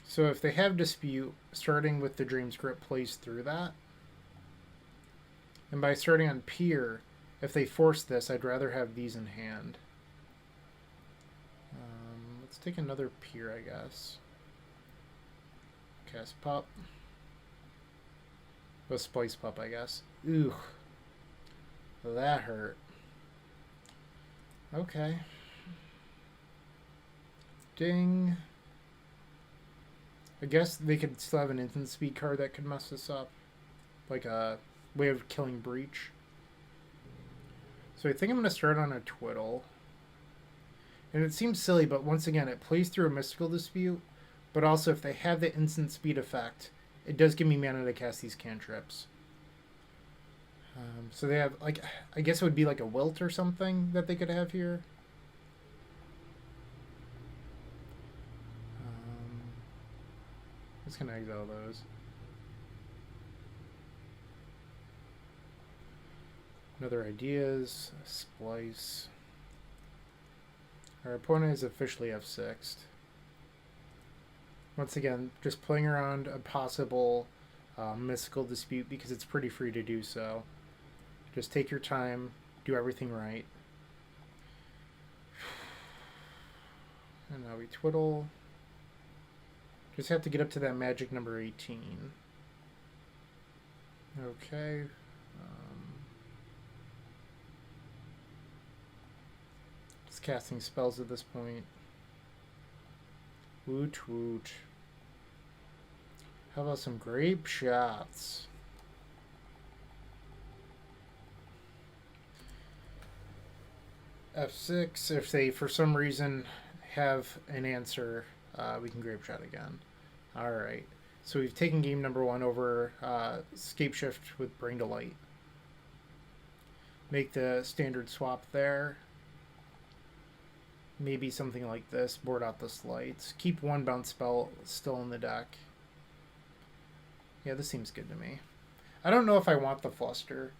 So if they have Dispute, starting with the Dream's Grip plays through that. And by starting on Pier, if they force this, I'd rather have these in hand. Let's take another Pier, I guess. Cast Pup. Well, Splice Pup, I guess. Ooh. That hurt. Okay. Ding. I guess they could still have an instant speed card that could mess this up. Like a way of killing Breach. So I think I'm going to start on a Twiddle. And it seems silly, but once again, it plays through a Mystical Dispute. But also, if they have the instant speed effect, it does give me mana to cast these cantrips. So they have, like, I guess it would be like a Wilt or something that they could have here. Just gonna exile those. Another Ideas, Splice. Our opponent is officially F6'd. Once again, just playing around a possible Mystical Dispute because it's pretty free to do so. Just take your time, do everything right. And now we Twiddle. Just have to get up to that magic number 18. Okay. Just casting spells at this point. Woot woot. How about some Grapeshots? F6. If they, for some reason, have an answer, we can Grapeshot again. Alright. So we've taken game number 1 over Scape Shift with Brain Delight. Make the standard swap there. Maybe something like this. Board out the slides. Keep one bounce spell still in the deck. Yeah, this seems good to me. I don't know if I want the Fluster.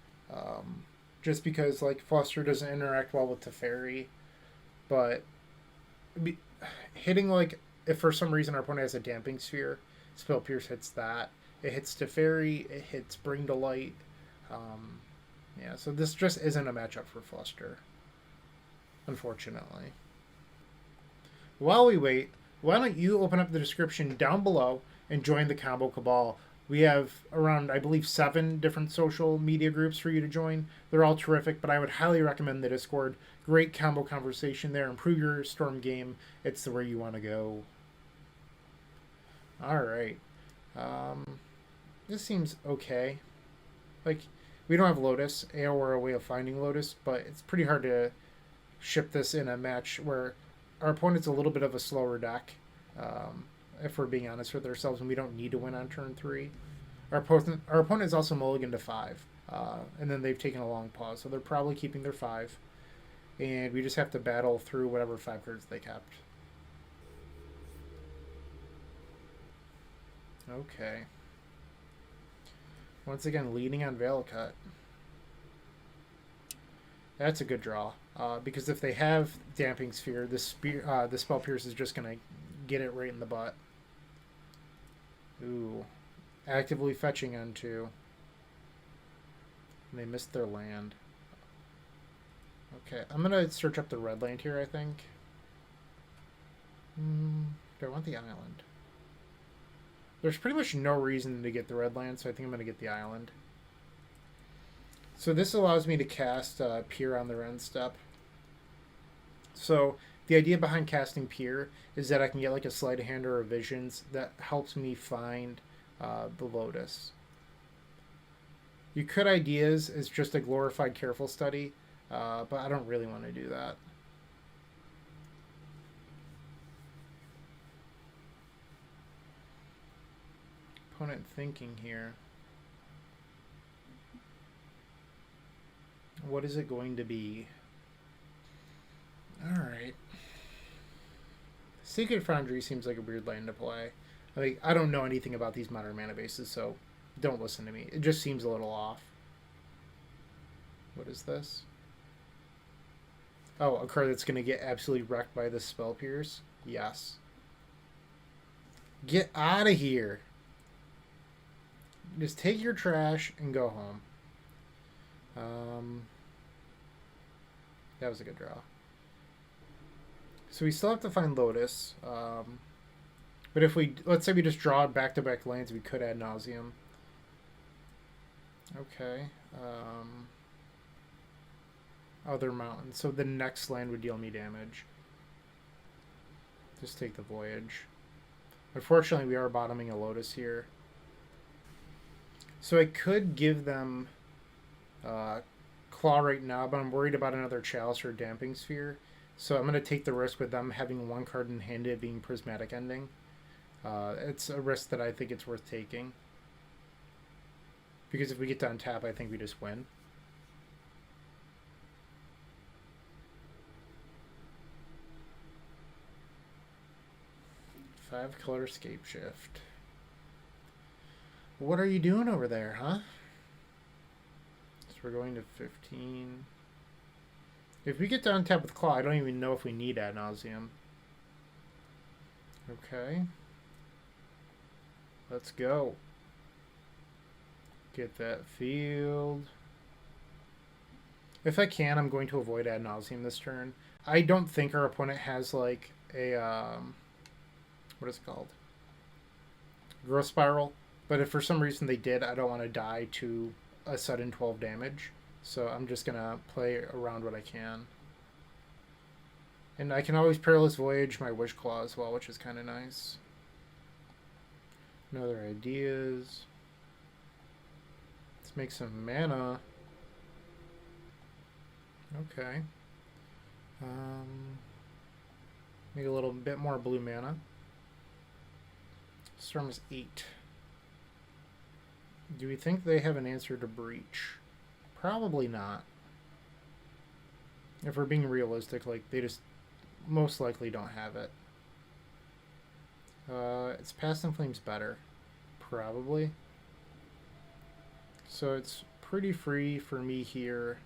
Just because, like, Fluster doesn't interact well with Teferi. But hitting like if for some reason our opponent has a damping sphere, Spell Pierce hits that. It hits Teferi. It hits Bring to Light. Um, yeah, so this just isn't a matchup for Fluster, unfortunately. While we wait, why don't you open up the description down below and join the Combo Cabal? We have around, I believe, 7 different social media groups for you to join. They're all terrific, but I would highly recommend the Discord. Great combo conversation there. Improve your Storm game. It's the way you want to go. All right. This seems okay. Like, we don't have Lotus or a way of finding Lotus, but it's pretty hard to ship this in a match where our opponent's a little bit of a slower deck. If we're being honest with ourselves, and we don't need to win on turn 3. Our opponent is also mulliganed to 5, and then they've taken a long pause, so they're probably keeping their 5, and we just have to battle through whatever 5 cards they kept. Okay. Once again, leading on Veilcut. That's a good draw, because if they have Damping Sphere, the Spell Pierce is just going to get it right in the butt. Ooh. Actively fetching on 2. And they missed their land. Okay, I'm going to search up the red land here, I think. Do I want the island? There's pretty much no reason to get the red land, so I think I'm going to get the island. So this allows me to cast Pier on their end step. So the idea behind casting Pier is that I can get like a sleight of hand or a visions that helps me find the Lotus. You could Ideas as just a glorified careful study, but I don't really want to do that. Opponent thinking here. What is it going to be? Alright. Sacred Foundry seems like a weird land to play. Like, I don't know anything about these modern mana bases, so don't listen to me. It just seems a little off. What is this? Oh, a card that's going to get absolutely wrecked by this Spell Pierce? Yes. Get out of here. Just take your trash and go home. That was a good draw. So we still have to find Lotus. But if we, let's say we just draw back-to-back lands, we could Ad Nauseam. Okay. Other mountain. So the next land would deal me damage. Just take the Voyage. Unfortunately, we are bottoming a Lotus here. So I could give them Claw right now, but I'm worried about another Chalice or Damping Sphere. So I'm going to take the risk with them having 1 card in hand, it being Prismatic Ending. It's a risk that I think it's worth taking. Because if we get to untap, I think we just win. Five-color Scape Shift. What are you doing over there, huh? So we're going to 15. If we get to untap with Claw, I don't even know if we need Ad Nauseam. Okay. Let's go. Get that field. If I can, I'm going to avoid Ad Nauseam this turn. I don't think our opponent has like a what is it called? Growth Spiral. But if for some reason they did, I don't want to die to a sudden 12 damage. So I'm just going to play around what I can. And I can always Perilous Voyage my Wish Claw as well, which is kind of nice. Another Ideas. Let's make some mana. Okay. Make a little bit more blue mana. Storm is 8. Do we think they have an answer to Breach? Probably not. If we're being realistic, like, they just most likely don't have it. It's Past in Flames better. Probably. So it's pretty free for me here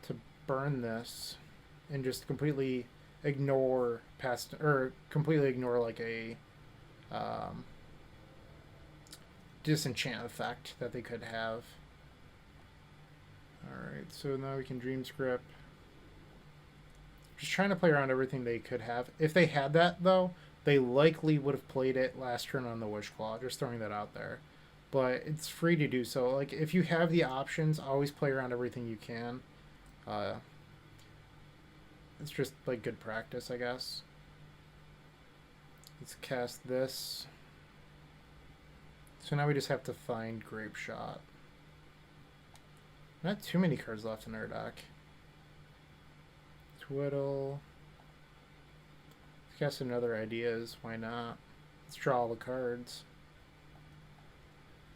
to burn this and just completely ignore past or completely ignore like a disenchant effect that they could have. Alright, so now we can Dream Script. Just trying to play around everything they could have. If they had that, though, they likely would have played it last turn on the Wishclaw. Just throwing that out there. But it's free to do so. Like, if you have the options, always play around everything you can. It's just, like, good practice, I guess. Let's cast this. So now we just have to find Grapeshot. Not too many cards left in our deck. Twiddle. Let's cast another Ideas. Why not? Let's draw all the cards.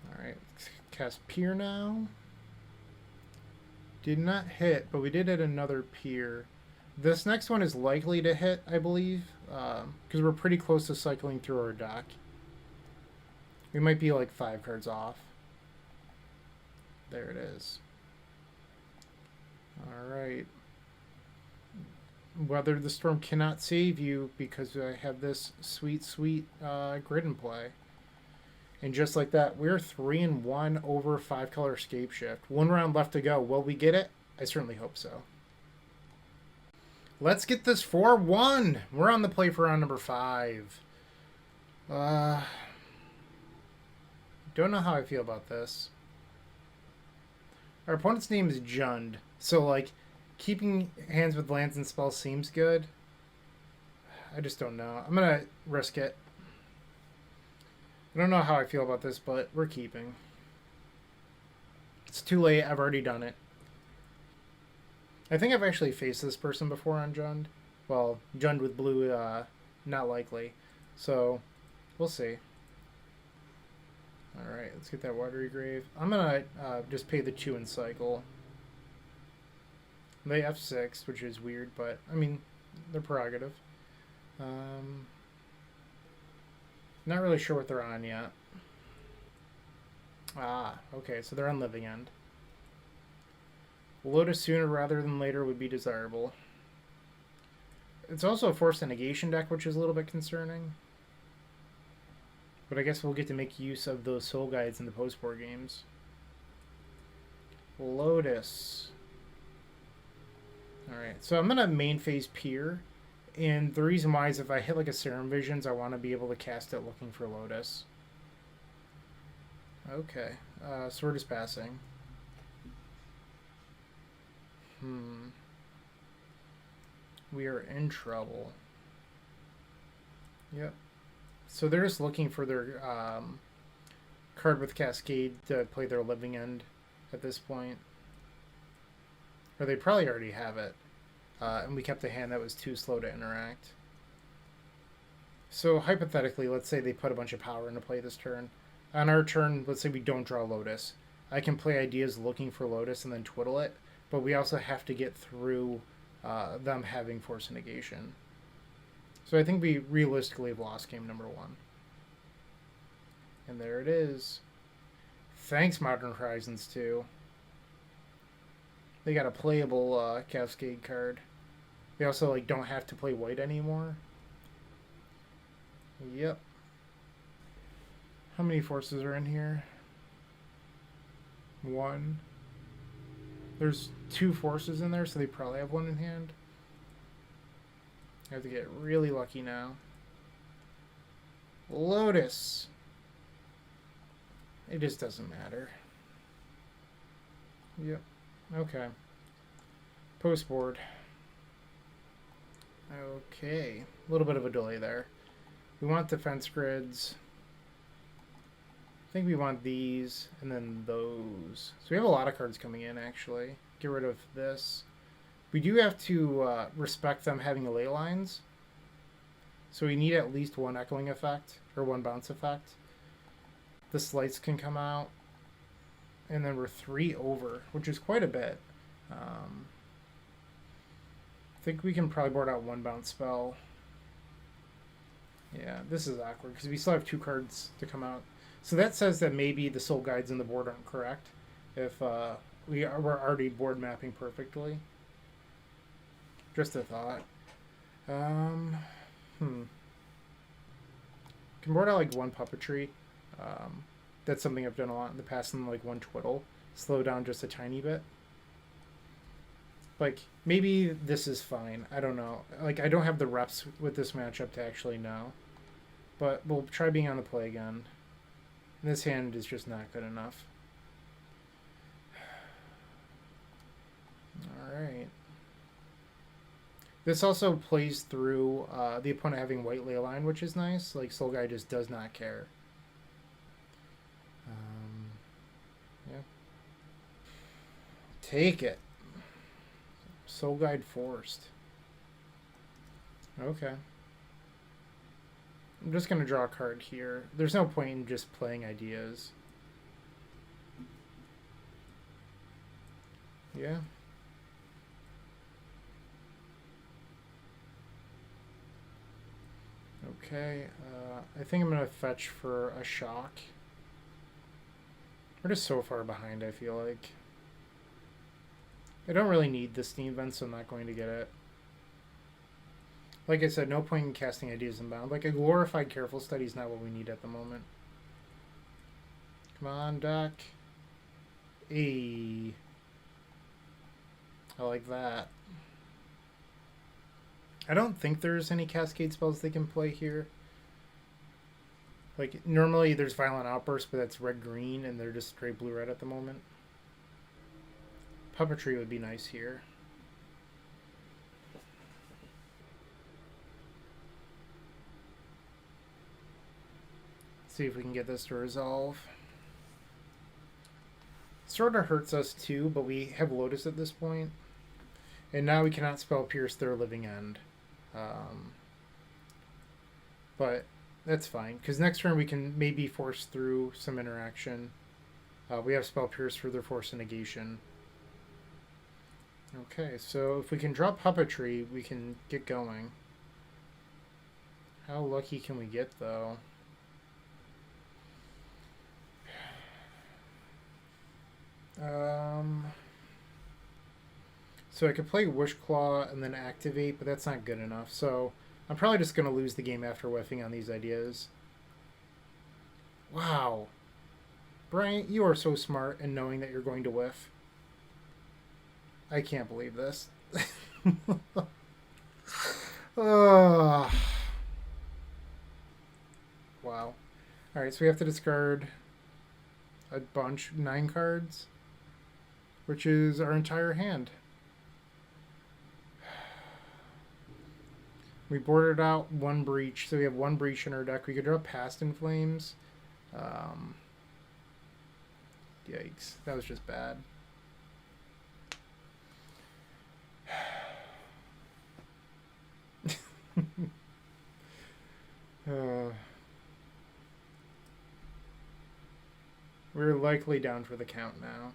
Alright, let's cast Pier now. Did not hit, but we did hit another Pier. This next one is likely to hit, I believe, because we're pretty close to cycling through our deck. We might be like 5 cards off. There it is. Alright. Weather the Storm cannot save you because I have this sweet, sweet grid in play. And just like that, we're 3-1 over 5-color Scape Shift. 1 round left to go. Will we get it? I certainly hope so. Let's get this 4-1. We're on the play for round number 5. Don't know how I feel about this. Our opponent's name is Jund. So, like, keeping hands with lands and spells seems good. I just don't know. I'm going to risk it. I don't know how I feel about this, but we're keeping. It's too late. I've already done it. I think I've actually faced this person before on Jund. Well, Jund with blue, not likely. So, we'll see. Alright, let's get that Watery Grave. I'm going to just pay the 2 and cycle. They F6, which is weird, but, I mean, they're prerogative. Not really sure what they're on yet. Ah, okay, so they're on Living End. Lotus sooner rather than later would be desirable. It's also a Force and Negation deck, which is a little bit concerning. But I guess we'll get to make use of those Soul Guides in the post-board games. Lotus. Alright, so I'm going to main phase Pier. And the reason why is if I hit like a Serum Visions, I want to be able to cast it looking for Lotus. Okay, Sword is passing. We are in trouble. Yep. So they're just looking for their card with Cascade to play their Living End at this point. Or they probably already have it. And we kept a hand that was too slow to interact. So hypothetically, let's say they put a bunch of power into play this turn. On our turn, let's say we don't draw Lotus. I can play Ideas looking for Lotus and then twiddle it. But we also have to get through them having Force and Negation. So I think we realistically have lost game number 1. And there it is. Thanks, Modern Horizons 2. They got a playable Cascade card. They also like don't have to play white anymore. Yep. How many forces are in here? 1. There's 2 forces in there, so they probably have 1 in hand. I have to get really lucky now. Lotus. It just doesn't matter. Yep. Okay. Post-board. Okay. A little bit of a delay there. We want defense grids. I think we want these, and then those. So we have a lot of cards coming in, actually. Get rid of this. We do have to respect them having ley lines. So we need at least 1 echoing effect, or 1 bounce effect. The Slice can come out. And then we're 3 over, which is quite a bit. I think we can probably board out 1 bounce spell. Yeah, this is awkward, because we still have 2 cards to come out. So that says that maybe the Soul Guides in the board aren't correct. If we're already board mapping perfectly. Just a thought. Um, Can board out like one puppetry. That's something I've done a lot in the past, and like one twiddle. Slow down just a tiny bit. Like, maybe this is fine. I don't know. Like, I don't have the reps with this matchup to actually know. But we'll try being on the play again. And this hand is just not good enough. Alright. This also plays through the opponent having white ley line, which is nice. Like, Soul Guy just does not care. Yeah. Take it. Soul Guide forced. Okay. I'm just going to draw a card here. There's no point in just playing ideas. Yeah. Okay. I think I'm going to fetch for a shock. We're just so far behind, I feel like. I don't really need the Steam Vent, so I'm not going to get it. Like I said, no point in casting Ideas Unbound. Like, a glorified Careful Study is not what we need at the moment. Come on, Doc. Hey. I like that. I don't think there's any Cascade spells they can play here. Like, normally there's Violent Outburst, but that's red-green, and they're just straight blue-red at the moment. Puppetry would be nice here. See if we can get this to resolve. Sort of hurts us too, but we have Lotus at this point. And now we cannot spell Pierce their Living End. But that's fine, because next turn we can maybe force through some interaction. We have Spell Pierce for their Force and Negation. Okay, so if we can draw Puppetry, we can get going. How lucky can we get, though? So I could play Wish Claw and then activate, but that's not good enough. So I'm probably just going to lose the game after whiffing on these ideas. Wow. Bryant, you are so smart in knowing that you're going to whiff. I can't believe this. Wow. Alright, so we have to discard a bunch, 9 cards, which is our entire hand. We boarded out 1 Breach, so we have 1 Breach in our deck. We could draw Past in Flames. Yikes, that was just bad. We're likely down for the count now.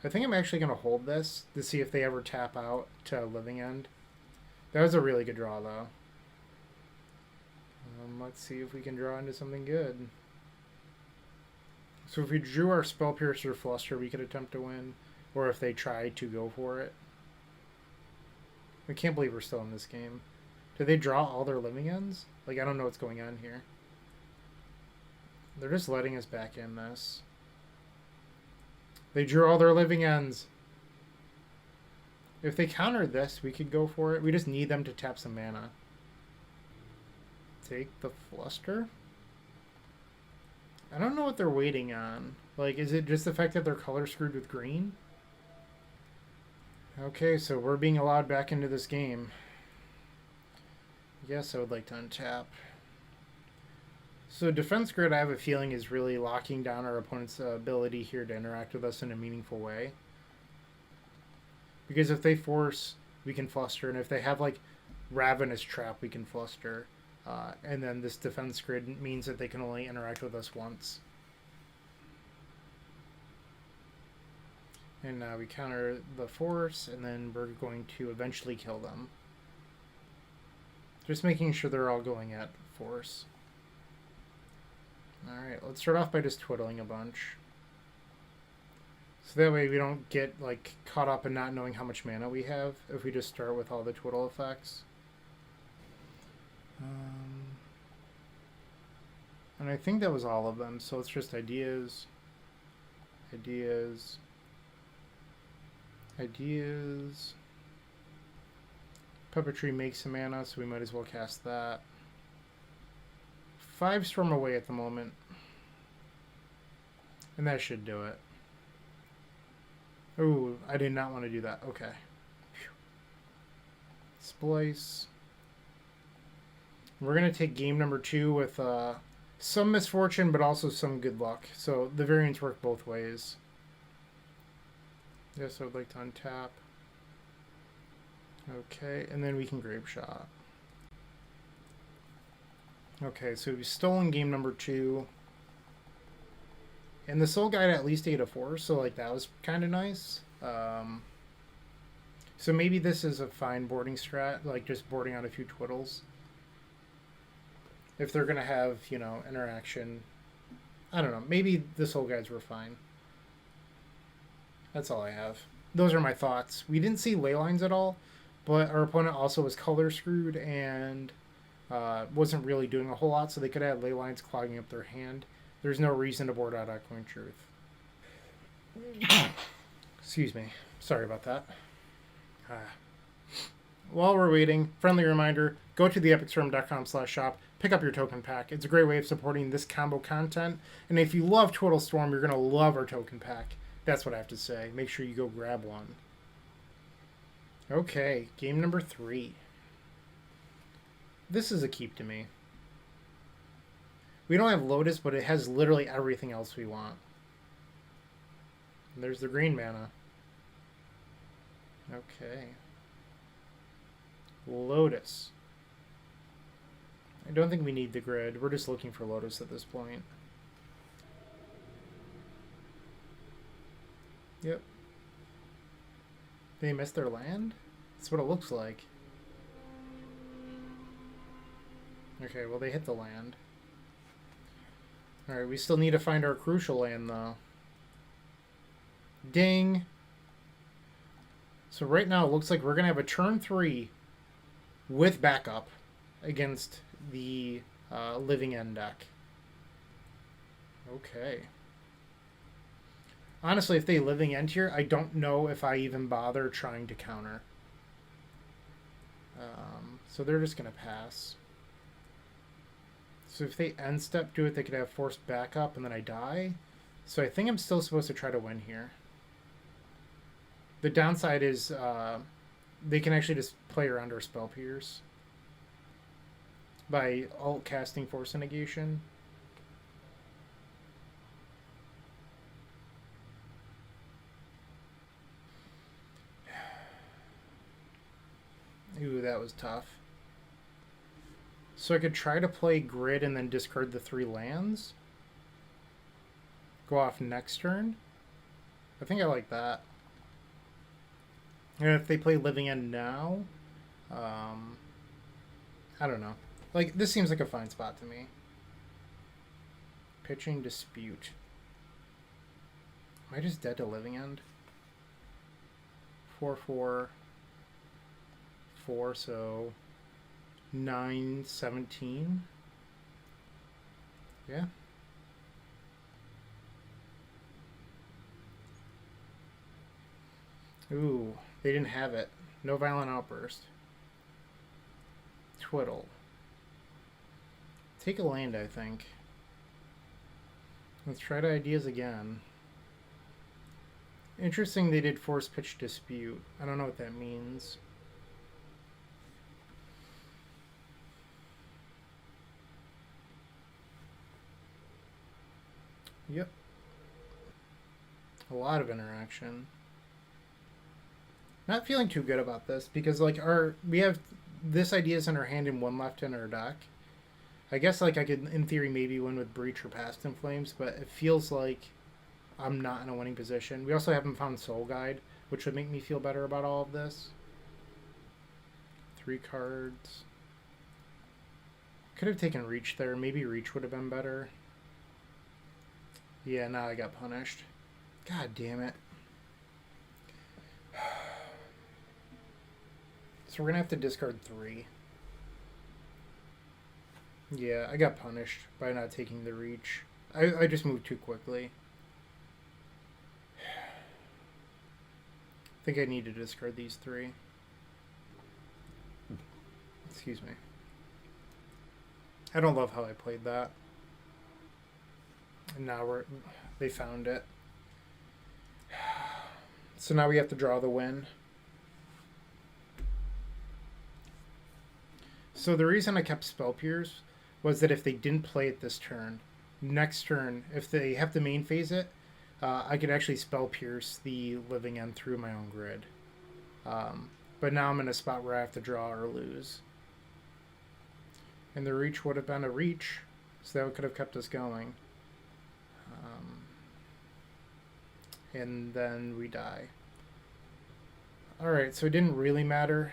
I think I'm actually going to hold this to see if they ever tap out to Living End. That was a really good draw, though. Let's see if we can draw into something good. So if we drew our Spell Piercer Fluster, we could attempt to win. Or if they try to go for it. I can't believe we're still in this game. Did they draw all their Living Ends? Like, I don't know what's going on here. They're just letting us back in this. They drew all their Living Ends. If they counter this, we could go for it. We just need them to tap some mana. Take the Fluster? I don't know what they're waiting on. Like, is it just the fact that they're color screwed with green? Okay, so we're being allowed back into this game. Yes, I would like to untap. So Defense Grid, I have a feeling, is really locking down our opponent's ability here to interact with us in a meaningful way. Because if they force, we can Fluster, and if they have, like, Ravenous Trap, we can Fluster. And then this Defense Grid means that they can only interact with us once. And now we counter the Force, and then we're going to eventually kill them. Just making sure they're all going at Force. Alright, let's start off by just twiddling a bunch. So that way we don't get like caught up in not knowing how much mana we have if we just start with all the Twiddle effects. And I think that was all of them. So it's just ideas, ideas, ideas. Puppetry makes some mana, so we might as well cast that. 5 Storm away at the moment. And that should do it. Ooh, I did not want to do that. Okay. Whew. Splice. We're going to take game number 2 with some misfortune, but also some good luck. So the variants work both ways. Yes, I would like to untap. Okay, and then we can Grapeshot. Okay, so we've stolen game number 2. And the Soul Guide at least 8 of 4, so like that was kind of nice. So maybe this is a fine boarding strat, like just boarding out a few Twiddles. If they're going to have, you know, interaction. I don't know, maybe the Soul Guides were fine. That's all I have. Those are my thoughts. We didn't see ley lines at all, but our opponent also was color screwed and wasn't really doing a whole lot, so they could have ley lines clogging up their hand. There's no reason to board out Echoing Truth. Excuse me. Sorry about that. While we're waiting, friendly reminder, go to theepicstorm.com/shop, pick up your token pack. It's a great way of supporting this combo content. And if you love Twiddle Storm, you're going to love our token pack. That's what I have to say. Make sure you go grab one. Okay, game number 3. This is a keep to me. We don't have Lotus, but it has literally everything else we want. And there's the green mana. Okay. Lotus. I don't think we need the grid. We're just looking for Lotus at this point. Yep. They missed their land? That's what it looks like. Okay, well they hit the land. Alright, we still need to find our crucial land, though. Ding! So right now it looks like we're going to have a turn 3 with backup against the Living End deck. Okay. Honestly, if they Living End here, I don't know if I even bother trying to counter. So they're just going to pass. So if they end step do it, they could have forced backup and then I die. So I think I'm still supposed to try to win here. The downside is they can actually just play around our Spell Pierce by alt casting Force and Negation. Ooh, that was tough. So I could try to play Grid and then discard the 3 lands. Go off next turn. I think I like that. And if they play Living End now, I don't know. Like, this seems like a fine spot to me. Pitching Dispute. Am I just dead to Living End? 4/4. 4, so 9/17. Yeah. Ooh, they didn't have it. No Violent Outburst. Twiddle. Take a land, I think. Let's try to Ideas again. Interesting they did Force Pitch Dispute. I don't know what that means. Yep. A lot of interaction. Not feeling too good about this because like we have this Ideas in our hand and 1 left in our deck. I guess like I could in theory maybe win with Breach or Past in Flames, but it feels like I'm not in a winning position. We also haven't found Soul Guide, which would make me feel better about all of this. 3 cards. Could have taken Reach there. Maybe Reach would have been better. Yeah, now I got punished. God damn it. So we're going to have to discard 3. Yeah, I got punished by not taking the reach. I just moved too quickly. I think I need to discard these 3. Excuse me. I don't love how I played that. And now they found it. So now we have to draw the win. So the reason I kept Spell Pierce was that if they didn't play it this turn, next turn, if they have to main phase it, I could actually Spell Pierce the Living End through my own grid. But now I'm in a spot where I have to draw or lose. And the reach would have been a reach, so that could have kept us going. And then we die. Alright, so it didn't really matter.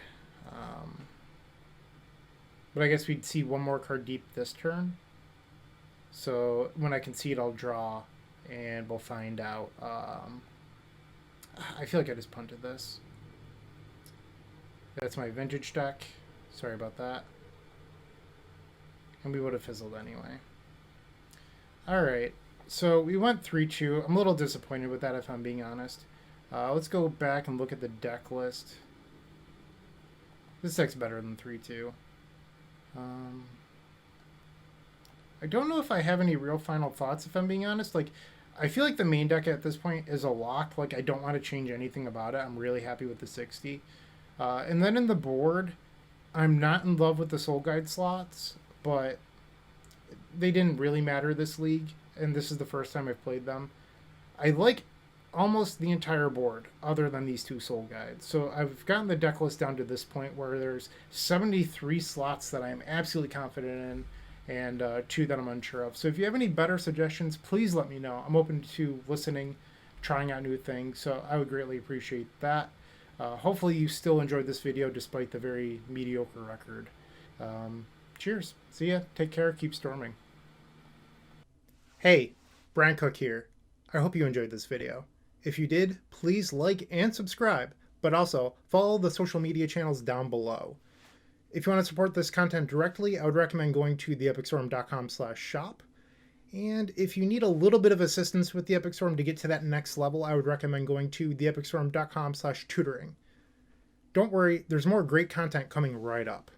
But I guess we'd see one more card deep this turn. So when I concede, I'll draw, and we'll find out. I feel like I just punted this. That's my vintage deck. Sorry about that. And we would have fizzled anyway. Alright, so we went 3-2. I'm a little disappointed with that, if I'm being honest. Let's go back and look at the deck list. This deck's better than 3-2. I don't know if I have any real final thoughts, if I'm being honest. Like, I feel like the main deck at this point is a lock. Like, I don't want to change anything about it. I'm really happy with the 60. And then in the board, I'm not in love with the Soul Guide slots, but they didn't really matter this league, and this is the first time I've played them. I like almost the entire board, other than these 2 Soul Guides. So I've gotten the deck list down to this point where there's 73 slots that I'm absolutely confident in, and 2 that I'm unsure of. So if you have any better suggestions, please let me know. I'm open to listening, trying out new things, so I would greatly appreciate that. Hopefully you still enjoyed this video despite the very mediocre record. Cheers. See ya. Take care. Keep storming. Hey, Bryant Cook here. I hope you enjoyed this video. If you did, please like and subscribe, but also follow the social media channels down below. If you want to support this content directly, I would recommend going to theepicstorm.com/shop. And if you need a little bit of assistance with the Epic Storm to get to that next level, I would recommend going to theepicstorm.com/tutoring. Don't worry, there's more great content coming right up.